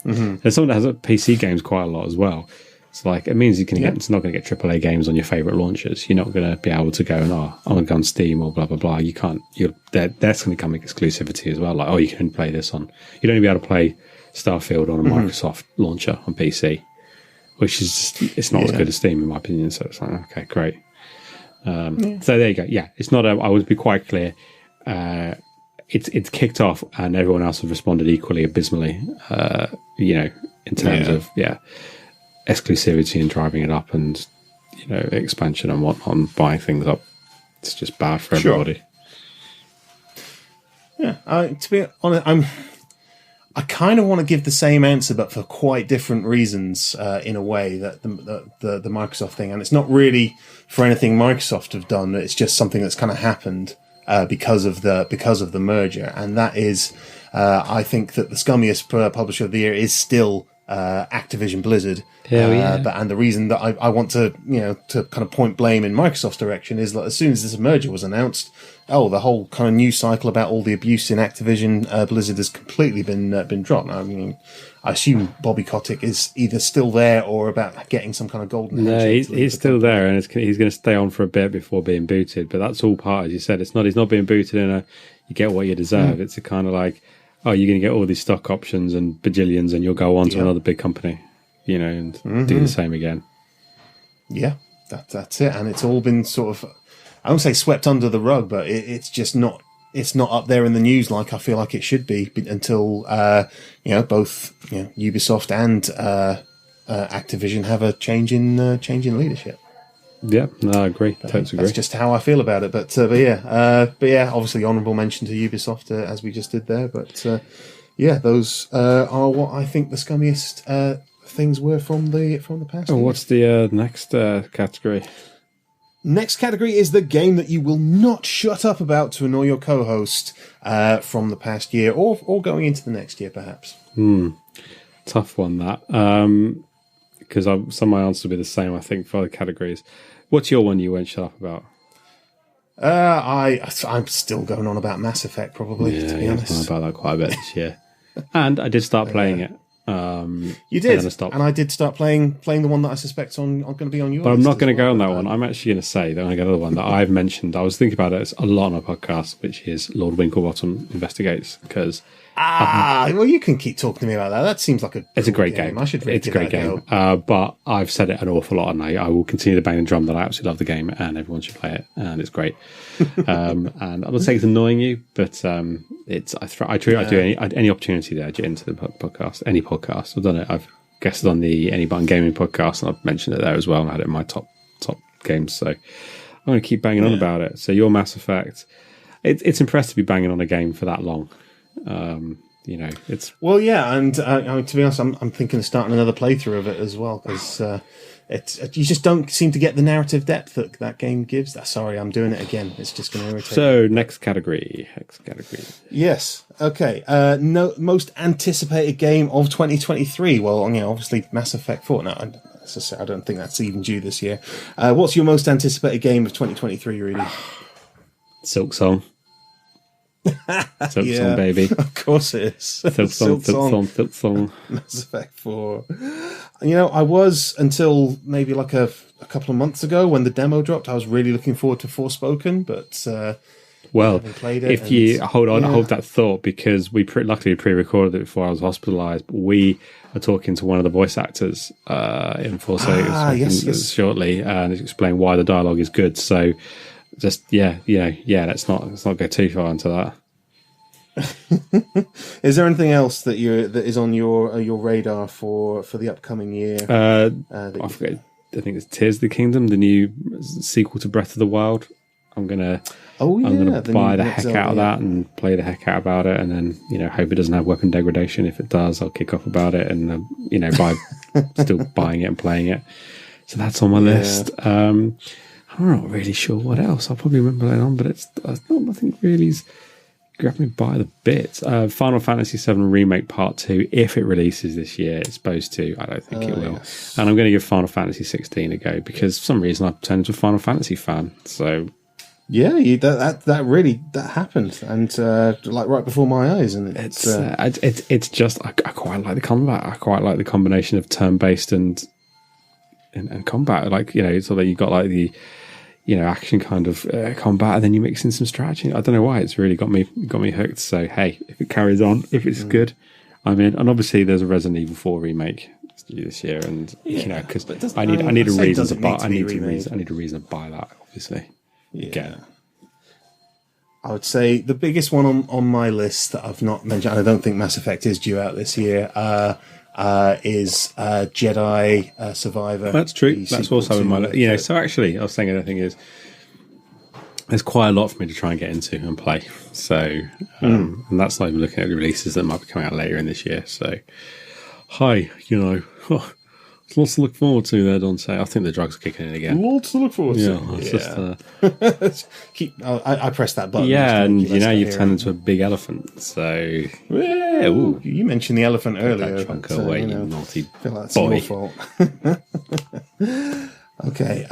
[SPEAKER 1] There's someone that has PC games quite a lot as well. It's like, it means it's not going to get AAA games on your favourite launchers. You're not going to be able to go and, I'm going to go on Steam or blah, blah, blah. You can't, that's going to come with exclusivity as well. Like, you can play this on, you'd only be able to play Starfield on a Microsoft launcher on PC, which is just, it's not as good as Steam in my opinion. So it's like, okay, great. So there you go. Yeah, it's not, I would be quite clear. It's kicked off and everyone else has responded equally abysmally, in terms of, exclusivity and driving it up and expansion and whatnot and buying things up. It's just bad for everybody.
[SPEAKER 2] Yeah, to be honest, I kind of want to give the same answer, but for quite different reasons. In a way, that the Microsoft thing, and it's not really for anything Microsoft have done. It's just something that's kind of happened because of the merger, and that is, I think that the scummiest publisher of the year is still Activision Blizzard.
[SPEAKER 1] Hell yeah.
[SPEAKER 2] And the reason that I want to, to kind of point blame in Microsoft's direction is that as soon as this merger was announced, the whole kind of news cycle about all the abuse in Activision Blizzard has completely been dropped. I mean, I assume Bobby Kotick is either still there or about getting some kind of golden.
[SPEAKER 1] No, he's still there, and he's going to stay on for a bit before being booted. But that's all part, as you said. He's not being booted in a you get what you deserve. It's a kind of like, you're going to get all these stock options and bajillions, and you'll go on to another big company, and do the same again. Yeah,
[SPEAKER 2] that's it. And it's all been sort of, I won't say swept under the rug, but it's just not. It's not up there in the news like I feel like it should be until both Ubisoft and Activision have a change in leadership.
[SPEAKER 1] Yeah, no, I agree. Totally agree.
[SPEAKER 2] That's just how I feel about it. But yeah, obviously honourable mention to Ubisoft as we just did there. But those are what I think the scummiest things were from the past.
[SPEAKER 1] What's the next category?
[SPEAKER 2] Next category is the game that you will not shut up about to annoy your co-host from the past year or going into the next year, perhaps.
[SPEAKER 1] Tough one, that. Because some of my answers will be the same, I think, for other categories. What's your one you won't shut up about?
[SPEAKER 2] I'm still going on about Mass Effect, probably, to be honest.
[SPEAKER 1] I've about that quite a bit this year. And I did start playing it.
[SPEAKER 2] You did, and I did start playing the one that I suspect I'm going to be on your.
[SPEAKER 1] But I'm not going to go on that one. I'm actually going to say that I'm going to go to the one that I've mentioned. I was thinking about it a lot on a podcast, which is Lord Winklebottom Investigates, because
[SPEAKER 2] well, you can keep talking to me about that. That seems like
[SPEAKER 1] it's a great game.
[SPEAKER 2] I should. Really
[SPEAKER 1] it's a great game. But I've said it an awful lot, and I will continue to bang the drum that I absolutely love the game, and everyone should play it, and it's great. And I'm not saying it's annoying you, but I do any opportunity there. I get into the podcast, any podcast. I've done it. I've guested on the Any Button Gaming podcast, and I've mentioned it there as well. And I had it in my top games, so I'm going to keep banging on about it. So your Mass Effect, it's impressive to be banging on a game for that long. It's
[SPEAKER 2] and to be honest, I'm thinking of starting another playthrough of it as well, because you just don't seem to get the narrative depth that game gives. Sorry, I'm doing it again. It's just going to irritate.
[SPEAKER 1] So next category.
[SPEAKER 2] Yes. Okay. Most anticipated game of 2023. Well, obviously Mass Effect 4. No, I don't think that's even due this year. What's your most anticipated game of 2023, Rudy?
[SPEAKER 1] Silk Song. Silk Song, baby.
[SPEAKER 2] Of course it is.
[SPEAKER 1] Silk Song.
[SPEAKER 2] Mass Effect 4. I was, until maybe like a couple of months ago when the demo dropped, I was really looking forward to Forspoken, but played it.
[SPEAKER 1] If you hold that thought, because we luckily pre-recorded it before I was hospitalised. We are talking to one of the voice actors in Forspoken shortly, and explain why the dialogue is good. So just let's not go too far into that.
[SPEAKER 2] Is there anything else that is on your radar for the upcoming year?
[SPEAKER 1] I forget. I think it's Tears of the Kingdom, the new sequel to Breath of the Wild. I'm gonna buy the heck out of that and play the heck out about it, and then hope it doesn't have weapon degradation. If it does, I'll kick off about it, and still buying it and playing it. So that's on my list. I'm not really sure what else. I'll probably remember later on, but it's nothing really grabbed me by the bit. Final Fantasy VII Remake Part 2, if it releases this year, it's supposed to. I don't think it will. Yes. And I'm going to give Final Fantasy 16 a go, because for some reason I've turned into a Final Fantasy fan. So
[SPEAKER 2] yeah, that really happened, and right before my eyes, and
[SPEAKER 1] it's just I quite like the combat. I quite like the combination of turn-based and combat. So that you got like the action kind of combat, and then you mix in some strategy. I don't know why, it's really got me hooked. So hey, if it carries on, if it's good, I'm in. And obviously there's a Resident Evil 4 remake this year, and because I need a reason to buy. I need a reason to buy that. Obviously,
[SPEAKER 2] I would say the biggest one on my list that I've not mentioned, and I don't think Mass Effect is due out this year, is Jedi Survivor.
[SPEAKER 1] That's true. That's also in my list. So actually, I was saying the thing is, there's quite a lot for me to try and get into and play. So, and that's not even looking at the releases that might be coming out later in this year. So, Lots to look forward to there, Dante. I think the drugs are kicking in again.
[SPEAKER 2] Lots to look forward to.
[SPEAKER 1] Yeah, it's just
[SPEAKER 2] I pressed that button.
[SPEAKER 1] yeah, and you know you've turned
[SPEAKER 2] into
[SPEAKER 1] into a big elephant. So
[SPEAKER 2] yeah,
[SPEAKER 1] ooh.
[SPEAKER 2] you mentioned the elephant earlier.
[SPEAKER 1] that trunk
[SPEAKER 2] but,
[SPEAKER 1] away,
[SPEAKER 2] you
[SPEAKER 1] you
[SPEAKER 2] know,
[SPEAKER 1] naughty
[SPEAKER 2] I feel like that's
[SPEAKER 1] boy.
[SPEAKER 2] your fault. Okay.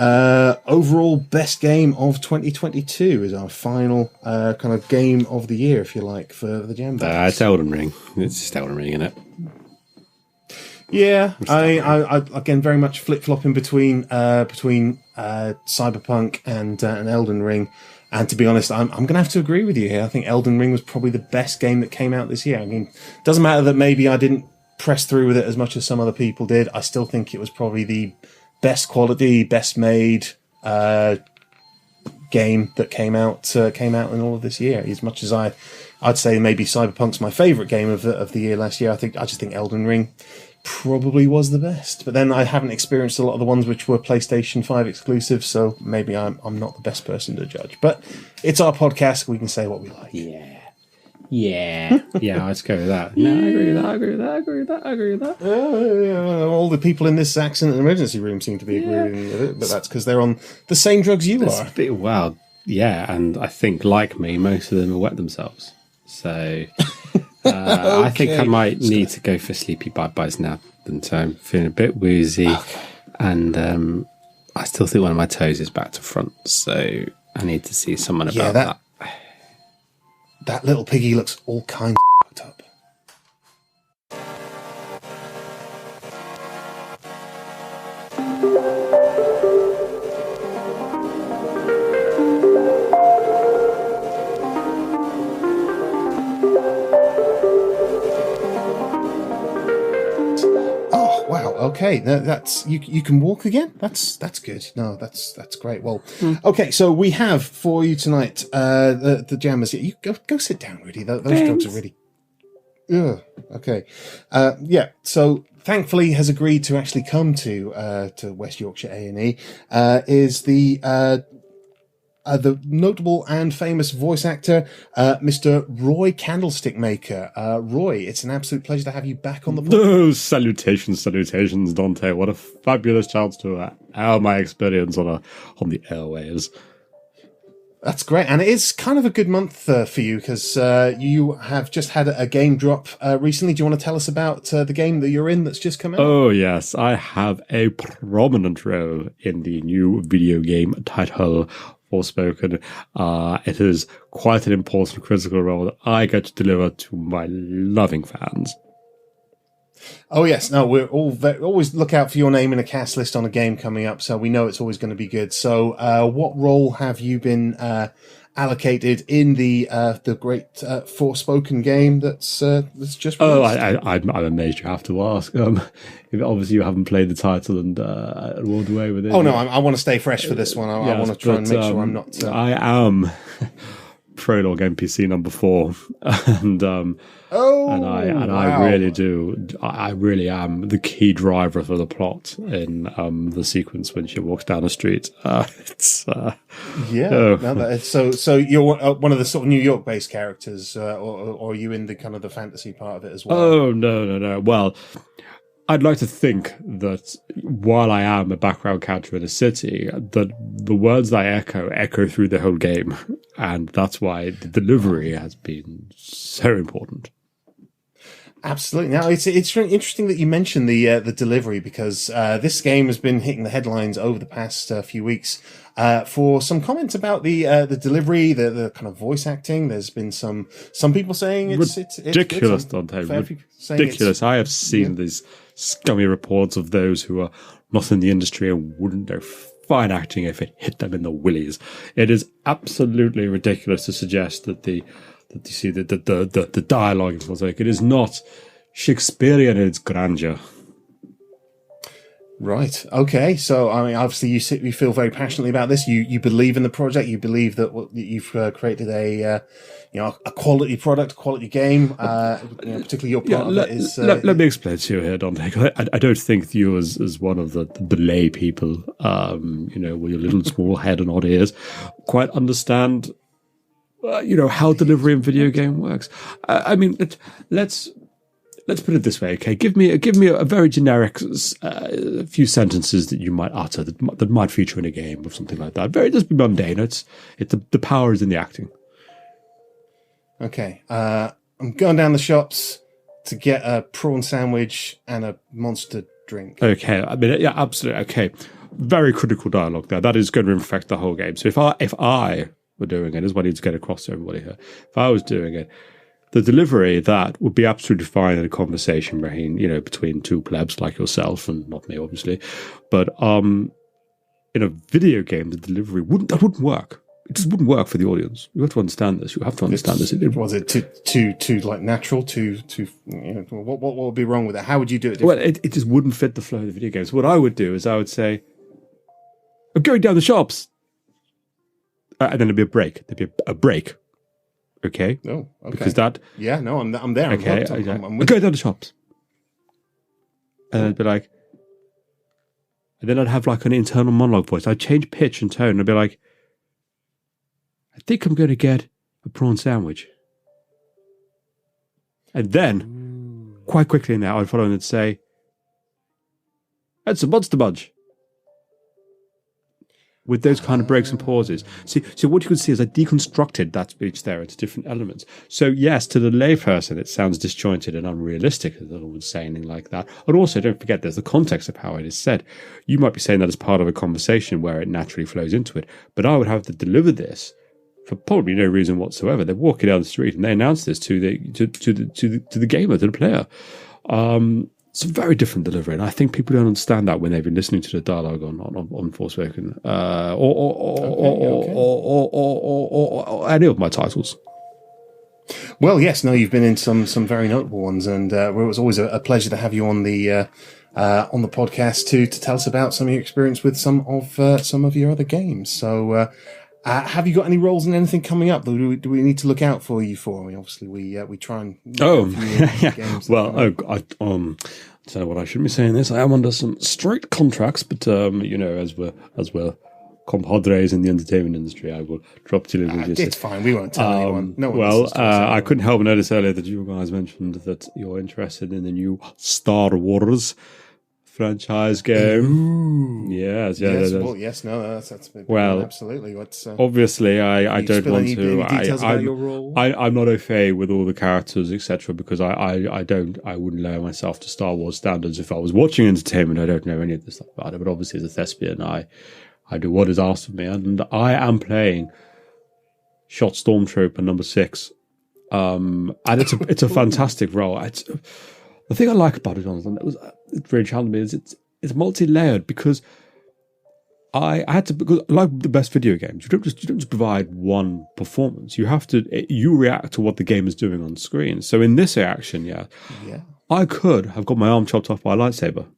[SPEAKER 2] Overall best game of 2022 is our final kind of game of the year, if you like, for the Jambags.
[SPEAKER 1] It's Elden Ring. It's just Elden Ring, isn't it?
[SPEAKER 2] Yeah, I again very much flip flopping between Cyberpunk and Elden Ring, and to be honest, I'm going to have to agree with you here. I think Elden Ring was probably the best game that came out this year. I mean, it doesn't matter that maybe I didn't press through with it as much as some other people did. I still think it was probably the best quality, best made game that came out in all of this year. As much as I'd say maybe Cyberpunk's my favourite game of the year last year, I just think Elden Ring probably was the best. But then I haven't experienced a lot of the ones which were PlayStation 5 exclusives, so maybe I'm not the best person to judge. But it's our podcast, we can say what we like.
[SPEAKER 1] Yeah, let's go with that. No, I agree with that.
[SPEAKER 2] All the people in this accident and emergency room seem to be agreeing with it, but that's because they're on the same drugs you are.
[SPEAKER 1] Well, yeah, and I think, like me, most of them have wet themselves. So I think I might need to go for sleepy bye-byes now. And so I'm feeling a bit woozy. Okay. And I still think one of my toes is back to front. So I need to see someone about that.
[SPEAKER 2] That little piggy looks all kinds of up. Okay, that's you can walk again. That's good. No, that's great. Well, okay, so we have for you tonight the jammers. You go sit down, Rudy. Those drugs are really. Ugh. Okay, yeah. So thankfully has agreed to actually come to West Yorkshire A&E. Is the notable and famous voice actor, Mr. Roy Candlestickmaker. Roy, it's an absolute pleasure to have you back on the podcast.
[SPEAKER 1] Oh, salutations, Dante. What a fabulous chance to air my experience on the airwaves.
[SPEAKER 2] That's great, and it is kind of a good month for you because you have just had a game drop recently. Do you want to tell us about the game that you're in that's just come out?
[SPEAKER 1] Oh, yes. I have a prominent role in the new video game title, Forspoken. It is quite an important critical role that I get to deliver to my loving fans.
[SPEAKER 2] Oh yes, no, we're always look out for your name in a cast list on a game coming up, so we know it's always going to be good. So, what role have you been allocated in the great Forspoken game that's just released?
[SPEAKER 1] Oh, I'm amazed you have to ask. If obviously you haven't played the title and walked away with it.
[SPEAKER 2] Oh no, I want to stay fresh for this one. I want to try and make sure I'm not.
[SPEAKER 1] I am prologue NPC number 4, and I really do. I really am the key driver for the plot in the sequence when she walks down the street. So you're one of the sort of New York-based characters, or are you in the kind of the fantasy part of it as well? Oh no. Well, I'd like to think that while I am a background character in a city, that the words I echo through the whole game, and that's why the delivery has been so important.
[SPEAKER 2] Absolutely. Now, it's interesting that you mentioned the delivery because this game has been hitting the headlines over the past few weeks for some comments about the delivery, the kind of voice acting. There's been some people saying it's
[SPEAKER 1] ridiculous, Dante. Ridiculous. I have seen these scummy reports of those who are not in the industry and wouldn't know fine acting if it hit them in the willies. It is absolutely ridiculous to suggest that the dialogue in Forspoken, it is not Shakespearean in its grandeur.
[SPEAKER 2] Right. Okay. So, I mean, obviously, you feel very passionately about this. You believe in the project. You believe that you've created a quality product, quality game. Particularly your part of it is.
[SPEAKER 1] Let me explain to you here, Dante. I don't think you, as one of the lay people, with your little small head and odd ears, quite understand. How delivery in video game works. I mean, let's
[SPEAKER 5] let's put it this way, okay? Give me a very generic few sentences that you might utter that might feature in a game or something like that. Just be mundane. It's the power is in the acting.
[SPEAKER 2] Okay, I'm going down the shops to get a prawn sandwich and a monster drink.
[SPEAKER 5] Okay, I mean, yeah, absolutely. Okay, very critical dialogue there. That is going to affect the whole game. So if I were doing it, is what I need to get across to everybody here. If I was doing it, the delivery that would be absolutely fine in a conversation between two plebs like yourself and not me, obviously. But in a video game, the delivery wouldn't work. It just wouldn't work for the audience. You have to understand this.
[SPEAKER 2] Was it too like natural? What would be wrong with it? How would you do it?
[SPEAKER 5] Well, it just wouldn't fit the flow of the video games. What I would do is I would say, "I'm going down the shops," and then there'd be a break. There'd be a break. Okay.
[SPEAKER 2] Oh, okay.
[SPEAKER 5] Because that.
[SPEAKER 2] Yeah. No, I'm there.
[SPEAKER 5] Okay. I'm going down the shops, and I'd be like, and then I'd have like an internal monologue voice. I'd change pitch and tone. I'd be like, I think I'm going to get a prawn sandwich. And then, quite quickly in that, I'd follow and say, that's a monster munch. With those kind of breaks and pauses. So what you can see is I deconstructed that speech there into different elements. So yes, to the layperson, it sounds disjointed and unrealistic that I would say anything like that. And also, don't forget, there's the context of how it is said. You might be saying that as part of a conversation where it naturally flows into it. But I would have to deliver this for probably no reason whatsoever. They're walking down the street and they announce this to the gamer, to the player. It's a very different delivery, and I think people don't understand that when they've been listening to the dialogue on Forspoken or any of my titles.
[SPEAKER 2] Well, yes, no, you've been in some very notable ones, and it was always a pleasure to have you on the podcast to tell us about some of your experience with some of your other games. So. Have you got any roles in anything coming up? Do we need to look out for you for? I mean, obviously we try and. Games
[SPEAKER 5] well, I don't know what I should be saying. This I am under some strict contracts, but as we're compadres in the entertainment industry, I will drop to you.
[SPEAKER 2] It's fine. We won't tell anyone. No one
[SPEAKER 5] well, I couldn't help but notice earlier that you guys mentioned that you're interested in the new Star Wars franchise game.
[SPEAKER 2] Ooh.
[SPEAKER 5] Yes.
[SPEAKER 2] That's
[SPEAKER 5] well,
[SPEAKER 2] absolutely.
[SPEAKER 5] Obviously, I don't want to.
[SPEAKER 2] Details about your role?
[SPEAKER 5] I'm not au fait with all the characters, etc. Because I wouldn't lower myself to Star Wars standards. If I was watching entertainment, I don't know any of this stuff about it. But obviously, as a thespian, I do what is asked of me, and I am playing Shot Stormtrooper number 6. And it's a fantastic role. The thing I like about it, Jonathan, it really challenged me, is it's multi-layered because I had to, because like the best video games, you don't just provide one performance. You react to what the game is doing on screen. So in this reaction, I could have got my arm chopped off by a lightsaber.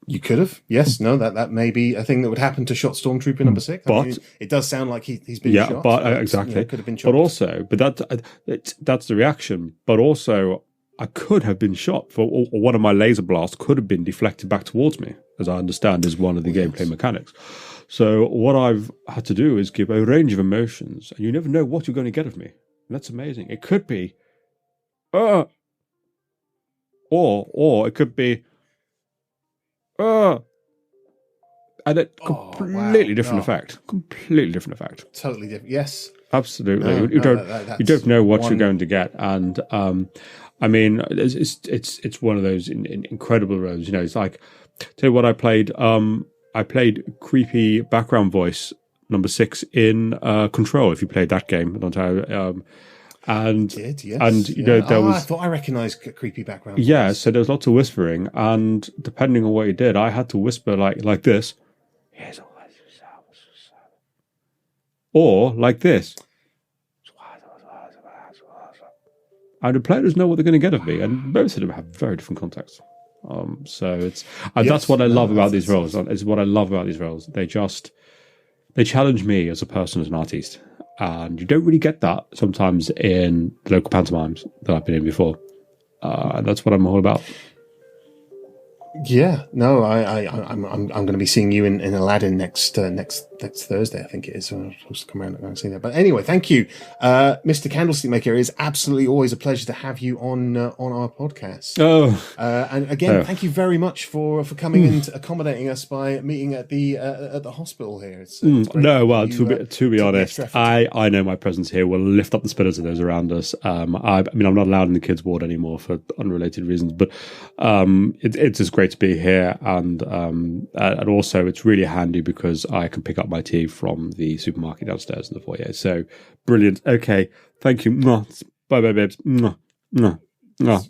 [SPEAKER 2] You could have, yes. No, that may be a thing that would happen to Shot Stormtrooper number 6.
[SPEAKER 5] But
[SPEAKER 2] it does sound like he's been shot.
[SPEAKER 5] But exactly.
[SPEAKER 2] Could have been shot.
[SPEAKER 5] But also, that's the reaction. But also, I could have been shot, or one of my laser blasts could have been deflected back towards me, as I understand is one of the gameplay mechanics. So what I've had to do is give a range of emotions, and you never know what you're going to get of me. And that's amazing. It could be, or it could be, and a completely different effect. Completely different effect.
[SPEAKER 2] Totally different. Yes.
[SPEAKER 5] Absolutely. You don't know what you're going to get, and I mean, it's one of those incredible roles. It's like, tell you what I played. I played creepy background voice number 6 in Control. If you played that game, and there was.
[SPEAKER 2] I thought I recognised creepy background.
[SPEAKER 5] Yeah,
[SPEAKER 2] voice.
[SPEAKER 5] So there was lots of whispering, and depending on what you did, I had to whisper like this, or like this. And the players know what they're going to get of me, and most of them have very different contexts. That's what I love about these roles. Is what I love about these roles. They challenge me as a person, as an artiste, and you don't really get that sometimes in the local pantomimes that I've been in before. And that's what I'm all about.
[SPEAKER 2] Yeah, no, I'm going to be seeing you in Aladdin next Thursday, I think it is. So I'm supposed to come around and see that. But anyway, thank you, Mr. Candlestick Maker. It is absolutely always a pleasure to have you on our podcast. And again, thank you very much for coming and accommodating us by meeting at the hospital here. It's
[SPEAKER 5] no, well, to be honest, I know my presence here will lift up the spirits of those around us. I mean, I'm not allowed in the kids' ward anymore for unrelated reasons, but it's just great to be here, and also it's really handy because I can pick up my tea from the supermarket downstairs in the foyer. So brilliant. Okay, thank you. Bye, babes. No.
[SPEAKER 2] Don't. No.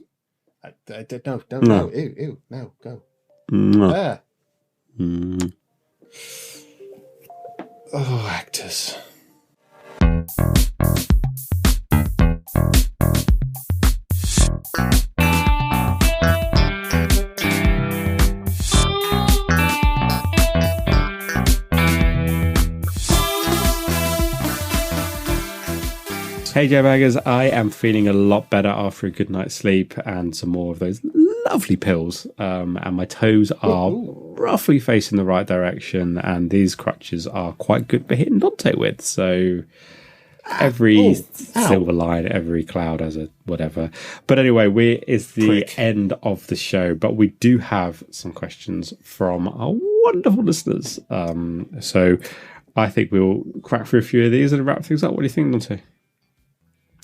[SPEAKER 2] Ew. No. Go. There. Oh, actors.
[SPEAKER 5] Hey Jambags, I am feeling a lot better after a good night's sleep and some more of those lovely pills. And my toes are roughly facing the right direction, and these crutches are quite good for hitting Dante with. So every silver line, every cloud has a whatever. But anyway, it's the end of the show, but we do have some questions from our wonderful listeners. So I think we'll crack through a few of these and wrap things up. What do you think, Dante?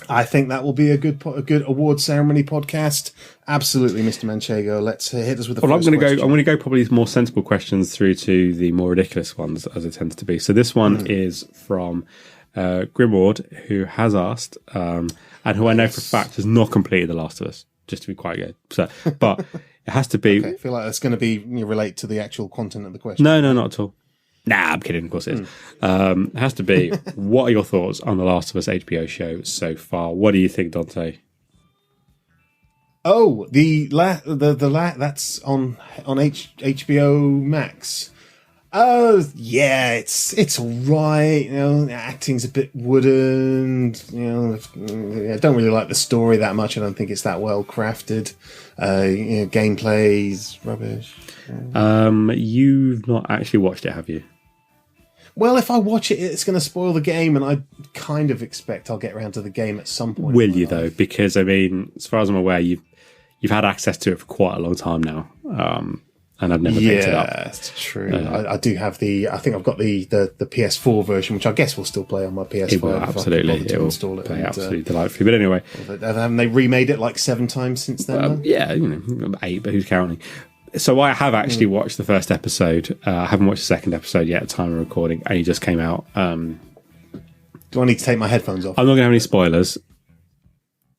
[SPEAKER 2] I think that will be a good award ceremony podcast. Absolutely, Mr. Manchego. Let's hit us with the first question.
[SPEAKER 5] I'm going to go probably more sensible questions through to the more ridiculous ones, as it tends to be. So this one is from Grimward, who has asked, and who I know for a fact has not completed The Last of Us, just to be quite good. So, but it has to be.
[SPEAKER 2] Okay, I feel like that's going to be relate to the actual content of the question.
[SPEAKER 5] No, not at all. Nah, I'm kidding. Of course it is. It has to be. What are your thoughts on The Last of Us HBO show so far? What do you think, Dante?
[SPEAKER 2] Oh, that's on HBO Max. Yeah, it's all right. Acting's a bit wooden. I don't really like the story that much. I don't think it's that well crafted. Gameplay's rubbish.
[SPEAKER 5] You've not actually watched it, have you?
[SPEAKER 2] Well, if I watch it, it's going to spoil the game, and I kind of expect I'll get around to the game at some point.
[SPEAKER 5] Will you, though? Because, I mean, as far as I'm aware, you've had access to it for quite a long time now, and I've never picked it up.
[SPEAKER 2] Yeah, that's true. I do have I think I've got the PS4 version, which I guess will still play on my PS5.
[SPEAKER 5] It will, absolutely. It will
[SPEAKER 2] install it.
[SPEAKER 5] Play absolutely delightfully. But anyway.
[SPEAKER 2] Haven't they remade it like 7 times since then?
[SPEAKER 5] Yeah, 8, but who's counting? So I have actually watched the first episode. I haven't watched the second episode yet at the time of recording, and it just came out.
[SPEAKER 2] Do I need to take my headphones off?
[SPEAKER 5] I'm not going to have any spoilers.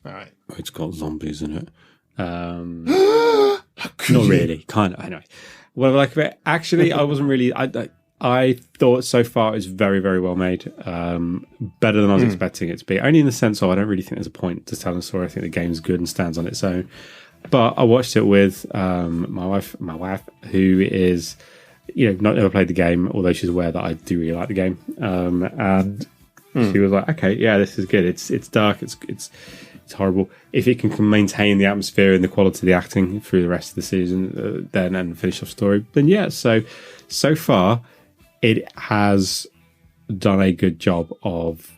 [SPEAKER 2] All right.
[SPEAKER 5] It's got zombies in it. Not really. Kind of. Anyway. What I like about it, actually, I wasn't really... I thought so far it's very, very well made. Better than I was expecting it to be. Only in the sense of I don't really think there's a point to telling a story. I think the game's good and stands on its own. But I watched it with my wife, who is, not never played the game, although she's aware that I do really like the game. And she was like, "Okay, yeah, this is good. It's dark. It's horrible. If it can maintain the atmosphere and the quality of the acting through the rest of the season, then and finish off story, then yeah." So far, it has done a good job of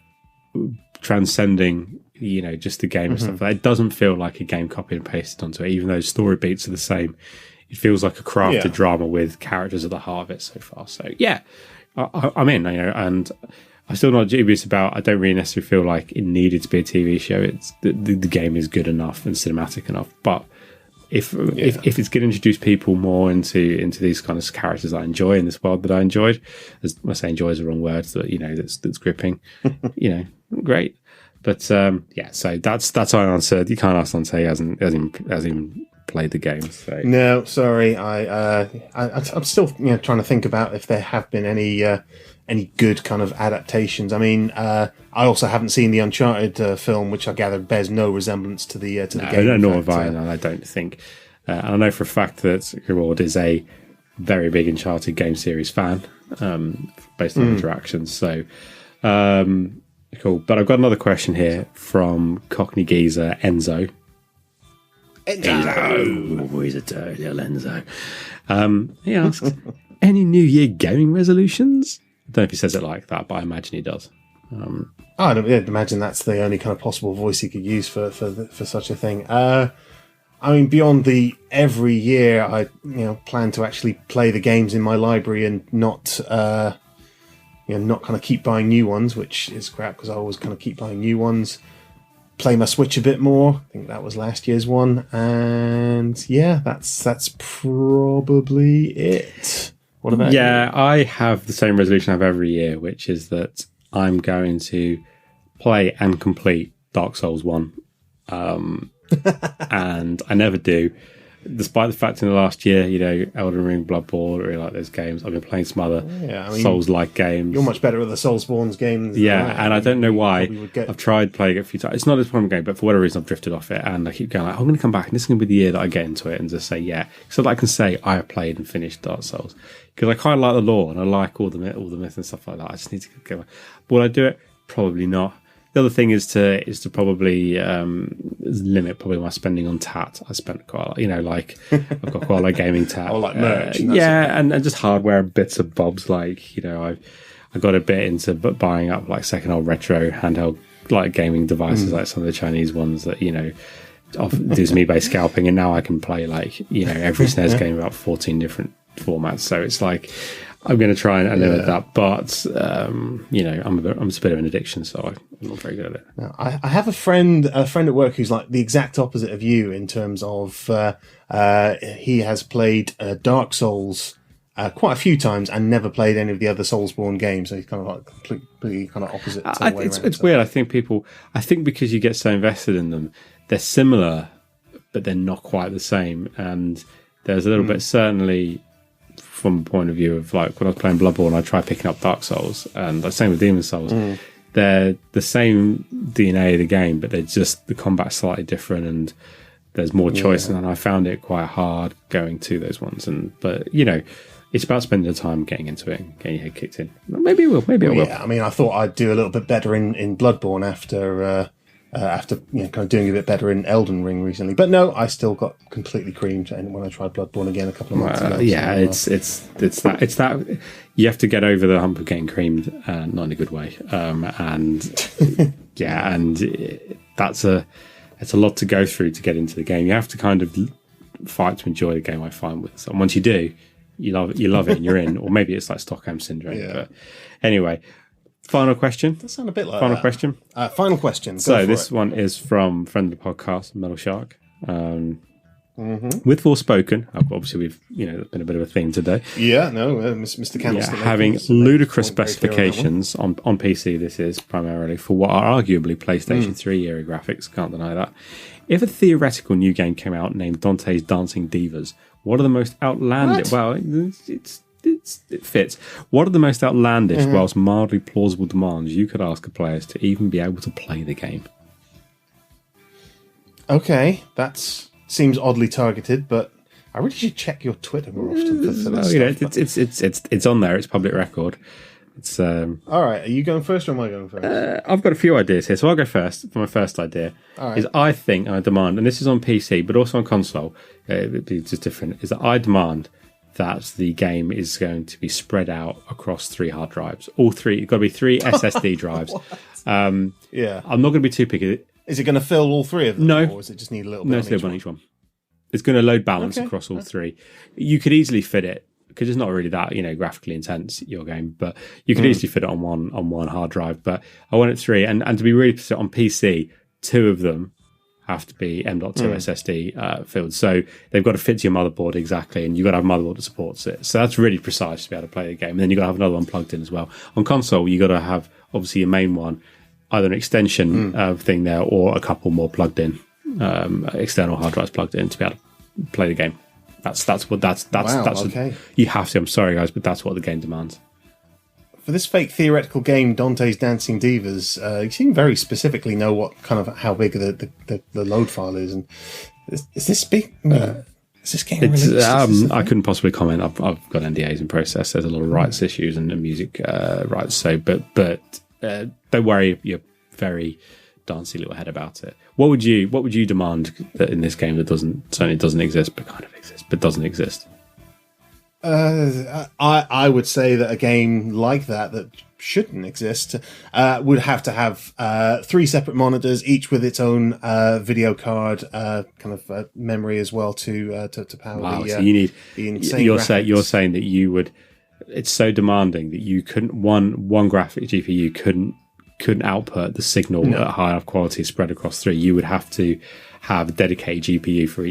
[SPEAKER 5] transcending. Just the game and stuff. It doesn't feel like a game copied and pasted onto it, even though story beats are the same. It feels like a crafted drama with characters at the heart of it so far. So yeah, I'm in. And I'm still not dubious about. I don't really necessarily feel like it needed to be a TV show. It's the game is good enough and cinematic enough. But if it's going to introduce people more into these kind of characters that I enjoy in this world that I enjoyed, as I say, enjoy is the wrong word. That's gripping. Great. But so that's how I answered. You can't ask Dante. He hasn't even played the game. So.
[SPEAKER 2] No, sorry. I'm still trying to think about if there have been any good kind of adaptations. I mean, I also haven't seen the Uncharted film, which I gather bears no resemblance to the game.
[SPEAKER 5] Nor have I, and I don't think. And I know for a fact that Reward is a very big Uncharted game series fan, based on interactions. So. Cool, but I've got another question here from Cockney Geezer Enzo.
[SPEAKER 2] Enzo.
[SPEAKER 5] Oh, he's a toad, little Enzo. He asks, any New Year gaming resolutions? I don't know if he says it like that, but I imagine he does.
[SPEAKER 2] I'd imagine that's the only kind of possible voice he could use for such a thing. I mean, beyond the every year, I plan to actually play the games in my library and not not kind of keep buying new ones, which is crap because I always kind of keep buying new ones. Play my Switch a bit more. I think that was last year's one, and yeah, that's probably it. What about you?
[SPEAKER 5] I have the same resolution I have every year, which is that I'm going to play and complete Dark Souls 1. And I never do. Despite the fact in the last year, Elden Ring, Bloodborne, I really like those games. I've been playing some other Souls-like games.
[SPEAKER 2] You're much better at the Soulsborne games.
[SPEAKER 5] And I don't know why. I've tried playing it a few times. It's not a problem game, but for whatever reason, I've drifted off it. And I keep going, I'm going to come back, and this is going to be the year that I get into it and just say, so that I can say I have played and finished Dark Souls. Because I quite like the lore, and I like all the myth and stuff like that. I just need to go back. But will I do it? Probably not. The other thing is to probably limit probably my spending on tat. I spent quite a lot, I've got quite a lot of gaming tat.
[SPEAKER 2] Like merch.
[SPEAKER 5] And just hardware and bits and bobs. I got a bit into buying up like second-hand retro handheld like gaming devices, like some of the Chinese ones that does me by scalping, and now I can play every SNES game about 14 different formats. So it's like, I'm going to try and limit that, but I'm a bit of an addiction, so I'm not very good at it.
[SPEAKER 2] Now, I have a friend at work who's like the exact opposite of you in terms of he has played Dark Souls quite a few times and never played any of the other Soulsborne games. So he's kind of like completely kind of opposite.
[SPEAKER 5] It's weird. I think because you get so invested in them, they're similar, but they're not quite the same. And there's a little bit certainly, from the point of view of like when I was playing Bloodborne, I tried picking up Dark Souls, and the same with Demon Souls. They're the same DNA of the game, but they're just the combat's slightly different, and there's more choice. And I found it quite hard going to those ones. But it's about spending the time getting into it and getting your head kicked in. Maybe I will.
[SPEAKER 2] Yeah, I mean, I thought I'd do a little bit better in Bloodborne after kind of doing a bit better in Elden Ring recently, but no, I still got completely creamed when I tried Bloodborne again a couple of months ago.
[SPEAKER 5] It's that you have to get over the hump of getting creamed, not in a good way, it's a lot to go through to get into the game. You have to kind of fight to enjoy the game, I find, with, and once you do, you love it and you're in. Or maybe it's like Stockholm syndrome. But anyway. Final question.
[SPEAKER 2] That sounds a bit like
[SPEAKER 5] final
[SPEAKER 2] that.
[SPEAKER 5] question.
[SPEAKER 2] Final question.
[SPEAKER 5] So this one is from friend of the podcast, Metal Shark. With Forspoken, obviously we've been a bit of a theme today.
[SPEAKER 2] Mr. Candlestick.
[SPEAKER 5] Having ludicrous specifications on PC. This is primarily for what are arguably PlayStation 3 era graphics. Can't deny that. If a theoretical new game came out named Dante's Dancing Divas, what are the most outlandish? Well, it fits. What are the most outlandish, whilst mildly plausible demands you could ask of players to even be able to play the game?
[SPEAKER 2] Okay, that seems oddly targeted, but I really should check your Twitter more often for this stuff.
[SPEAKER 5] It's on there. It's public record. It's
[SPEAKER 2] all right. Are you going first or am I going first?
[SPEAKER 5] I've got a few ideas here, so I'll go first. For my first idea, is I think I demand, and this is on PC, but also on console. It'd be just different. Is that I demand that the game is going to be spread out across 3 hard drives. All 3. It's got to be 3 SSD drives. I'm not going to be too picky.
[SPEAKER 2] Is it going to fill all 3 of them?
[SPEAKER 5] No.
[SPEAKER 2] Or does it just need a little bit
[SPEAKER 5] No, it's a little on each one. It's going to load balance across all 3. You could easily fit it, because it's not really that, graphically intense, your game, but you could easily fit it on one hard drive. But I want it 3. And to be really specific, on PC, 2 of them have to be M.2 SSD filled. So they've got to fit to your motherboard exactly, and you've got to have a motherboard that supports it. So that's really precise to be able to play the game. And then you've got to have another one plugged in as well. On console, you've got to have, obviously, your main one, either an extension thing there or a couple more plugged in, external hard drives plugged in to be able to play the game. That's
[SPEAKER 2] okay.
[SPEAKER 5] You have to. I'm sorry, guys, but that's what the game demands.
[SPEAKER 2] For this fake theoretical game, Dante's Dancing Divas, you seem very specifically know what kind of how big the load file is, and is this big? Is this game released?
[SPEAKER 5] I couldn't possibly comment. I've got NDAs in process. There's a lot of rights issues and music rights. So, but don't worry, you're very dancey little head about it. What would you demand that in this game that certainly doesn't exist, but kind of exists, but doesn't exist?
[SPEAKER 2] I would say that a game like that shouldn't exist would have to have 3 separate monitors, each with its own video card memory as well to power
[SPEAKER 5] so you need
[SPEAKER 2] the insane
[SPEAKER 5] you're
[SPEAKER 2] graphics.
[SPEAKER 5] saying that you would. It's so demanding that you couldn't one graphic GPU couldn't output the signal at high enough quality spread across 3. You would have to have a dedicated GPU for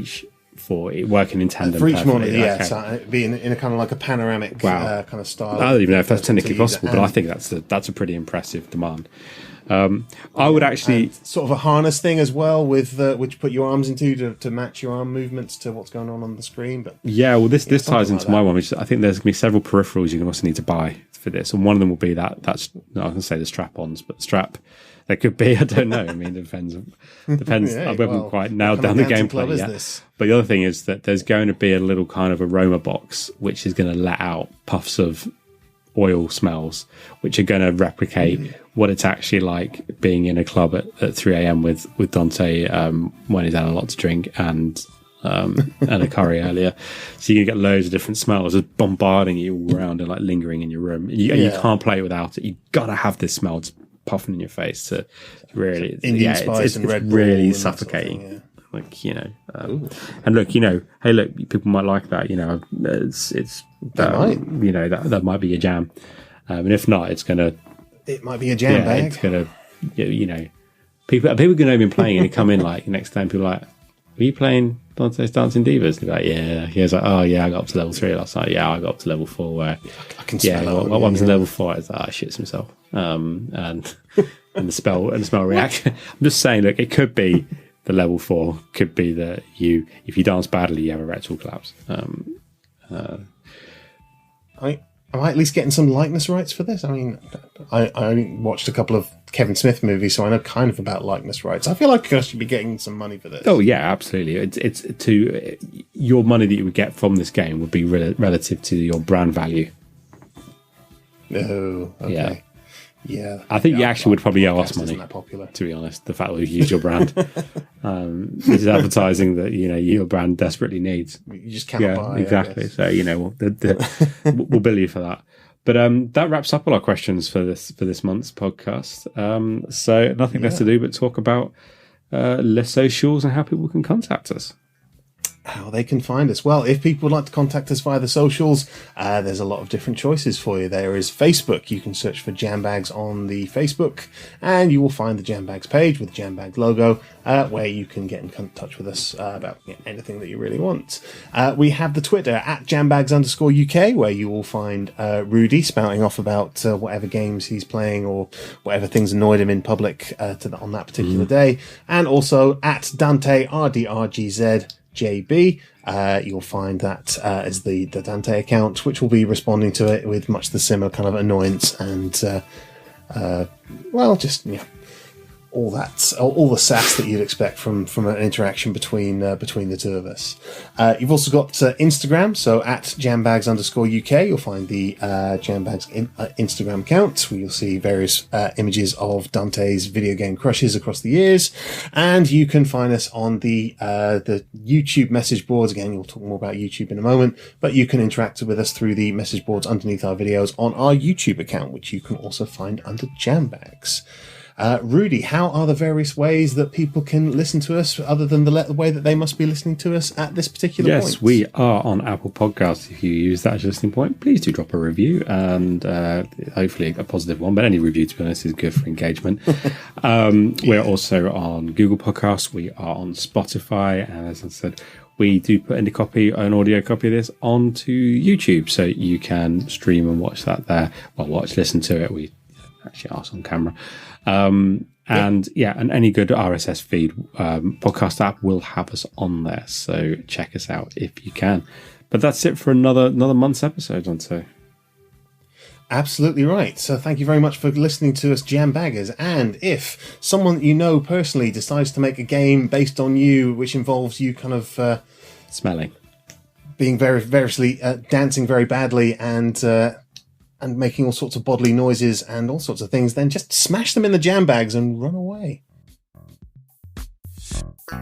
[SPEAKER 5] it working in tandem
[SPEAKER 2] for each
[SPEAKER 5] perfectly.
[SPEAKER 2] monitor. Yeah,
[SPEAKER 5] Okay.
[SPEAKER 2] so it'd be in a kind of like a panoramic kind of style.
[SPEAKER 5] I don't even know if that's technically
[SPEAKER 2] to use
[SPEAKER 5] possible,
[SPEAKER 2] it.
[SPEAKER 5] but I think that's a pretty impressive demand. I would actually
[SPEAKER 2] sort of a harness thing as well, with which you put your arms into to match your arm movements to what's going on the screen. But
[SPEAKER 5] this ties
[SPEAKER 2] something
[SPEAKER 5] into
[SPEAKER 2] like
[SPEAKER 5] my
[SPEAKER 2] that.
[SPEAKER 5] one, which I think there's going to be several peripherals you're going to also need to buy for this, and one of them will be that's I was going to say the strap-ons, but the strap. There could be, I don't know. I mean, it depends.
[SPEAKER 2] Yeah,
[SPEAKER 5] I haven't quite nailed down the gameplay yet.
[SPEAKER 2] This?
[SPEAKER 5] But the other thing is that there's going to be a little kind of aroma box which is going to let out puffs of oil smells, which are going to replicate what it's actually like being in a club at 3 a.m. with Dante when he's had a lot to drink and a curry earlier. So you can get loads of different smells just bombarding you all around and like lingering in your room. And you can't play it without it. You've got to have this smell just puffing in your face to really,
[SPEAKER 2] Indian spice and Red Bull
[SPEAKER 5] really
[SPEAKER 2] and
[SPEAKER 5] suffocating.
[SPEAKER 2] That sort of thing,
[SPEAKER 5] Like, and look, hey, look, people might like that, it's that might be a jam. And if not, it's going to,
[SPEAKER 2] it might be a jam bag.
[SPEAKER 5] it's going to, people are going to have been playing and they come in like next time, people are like, were you playing Dante's Dancing Divas? And they're like, yeah. He was like, oh yeah, I got up to level 3 last night. Yeah, I got up to level 4 where,
[SPEAKER 2] I can smell it.
[SPEAKER 5] what one's level 4? It's like, shits himself. And the spell react. I'm just saying, look, it could be the level 4, could be that if you dance badly, you have a rectal collapse.
[SPEAKER 2] Am I at least getting some likeness rights for this? I mean, I only watched a couple of Kevin Smith movies, so I know kind of about likeness rights. I feel like I should be getting some money for this.
[SPEAKER 5] Oh yeah, absolutely. It's to your money that you would get from this game would be relative to your brand value.
[SPEAKER 2] Oh, okay. Yeah.
[SPEAKER 5] I think you actually would probably owe us
[SPEAKER 2] Podcast
[SPEAKER 5] money.
[SPEAKER 2] isn't that popular.
[SPEAKER 5] To be honest, the fact that we've used your brand, this is advertising that your brand desperately needs.
[SPEAKER 2] You just can't buy.
[SPEAKER 5] Exactly. So we'll bill you for that. But that wraps up all our questions for this month's podcast. So nothing left to do but talk about Les Socials and how people can contact us.
[SPEAKER 2] How they can find us. Well, if people would like to contact us via the socials, there's a lot of different choices for you. There is Facebook. You can search for Jambags on the Facebook, and you will find the Jambags page with the Jambags logo, where you can get in touch with us about anything that you really want. We have the Twitter at Jambags_UK, where you will find Rudy spouting off about whatever games he's playing or whatever things annoyed him in public on that particular day. And also at Dante RDRGZ JB, you'll find that as the Dante account, which will be responding to it with much the similar kind of annoyance and all the sass that you'd expect from an interaction between the two of us. You've also got Instagram, so at Jambags_UK, you'll find the Jambags Instagram account, where you'll see various images of Dante's video game crushes across the years, and you can find us on the YouTube message boards. Again, we'll talk more about YouTube in a moment, but you can interact with us through the message boards underneath our videos on our YouTube account, which you can also find under Jambags. Rudy, how are the various ways that people can listen to us other than the way that they must be listening to us at this particular point?
[SPEAKER 5] Yes, we are on Apple Podcasts. If you use that as your listening point, please do drop a review and hopefully a positive one. But any review, to be honest, is good for engagement. We're also on Google Podcasts. We are on Spotify. And as I said, we do put an audio copy of this onto YouTube. So you can stream and watch that there. Well, listen to it. We actually are on camera. And any good RSS feed podcast app will have us on there, so check us out if you can. But that's it for another month's episode, Dante.
[SPEAKER 2] Absolutely right. So thank you very much for listening to us, Jambaggers. And if someone you know personally decides to make a game based on you, which involves you kind of
[SPEAKER 5] smelling,
[SPEAKER 2] being variously dancing very badly and making all sorts of bodily noises and all sorts of things, then just smash them in the Jambags and run away. And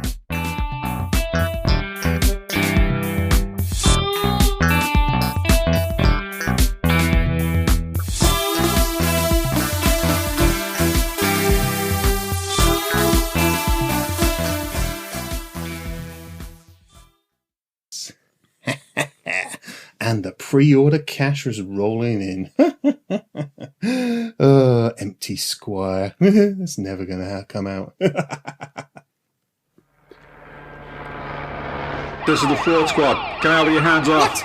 [SPEAKER 2] the pre-order cash is rolling in. Empty squire. It's never going to come out.
[SPEAKER 5] This is the fraud squad. Get out with your hands up.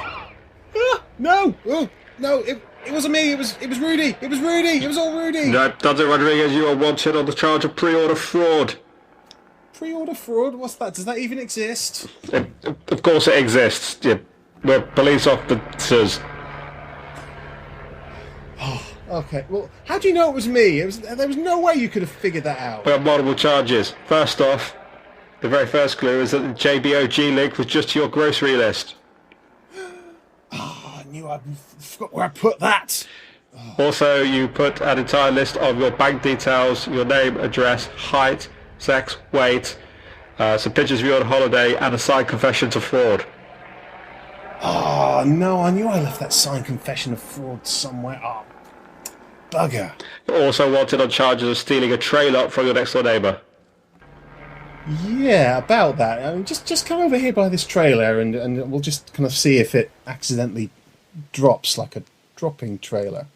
[SPEAKER 2] No! Oh, no, it wasn't me. It was Rudy. It was Rudy. It was all Rudy.
[SPEAKER 5] No, Dante Rodriguez, you are wanted on the charge of pre-order fraud.
[SPEAKER 2] Pre-order fraud? What's that? Does that even exist?
[SPEAKER 5] Of course it exists. Yeah, we're police officers.
[SPEAKER 2] Okay, well, how do you know it was me? There was no way you could have figured that out.
[SPEAKER 5] We have multiple charges. First off, the very first clue is that the JBOG link was just to your grocery list.
[SPEAKER 2] I knew I forgot where I put that.
[SPEAKER 5] Also, you put an entire list of your bank details, your name, address, height, sex, weight, some pictures of you on holiday, and a signed confession to fraud.
[SPEAKER 2] Oh, no, I knew I left that signed confession of fraud somewhere. Oh, bugger.
[SPEAKER 5] You're also wanted on charges of stealing a trailer from your next door neighbour.
[SPEAKER 2] Yeah, about that. I mean, just come over here by this trailer and we'll just kind of see if it accidentally drops like a dropping trailer.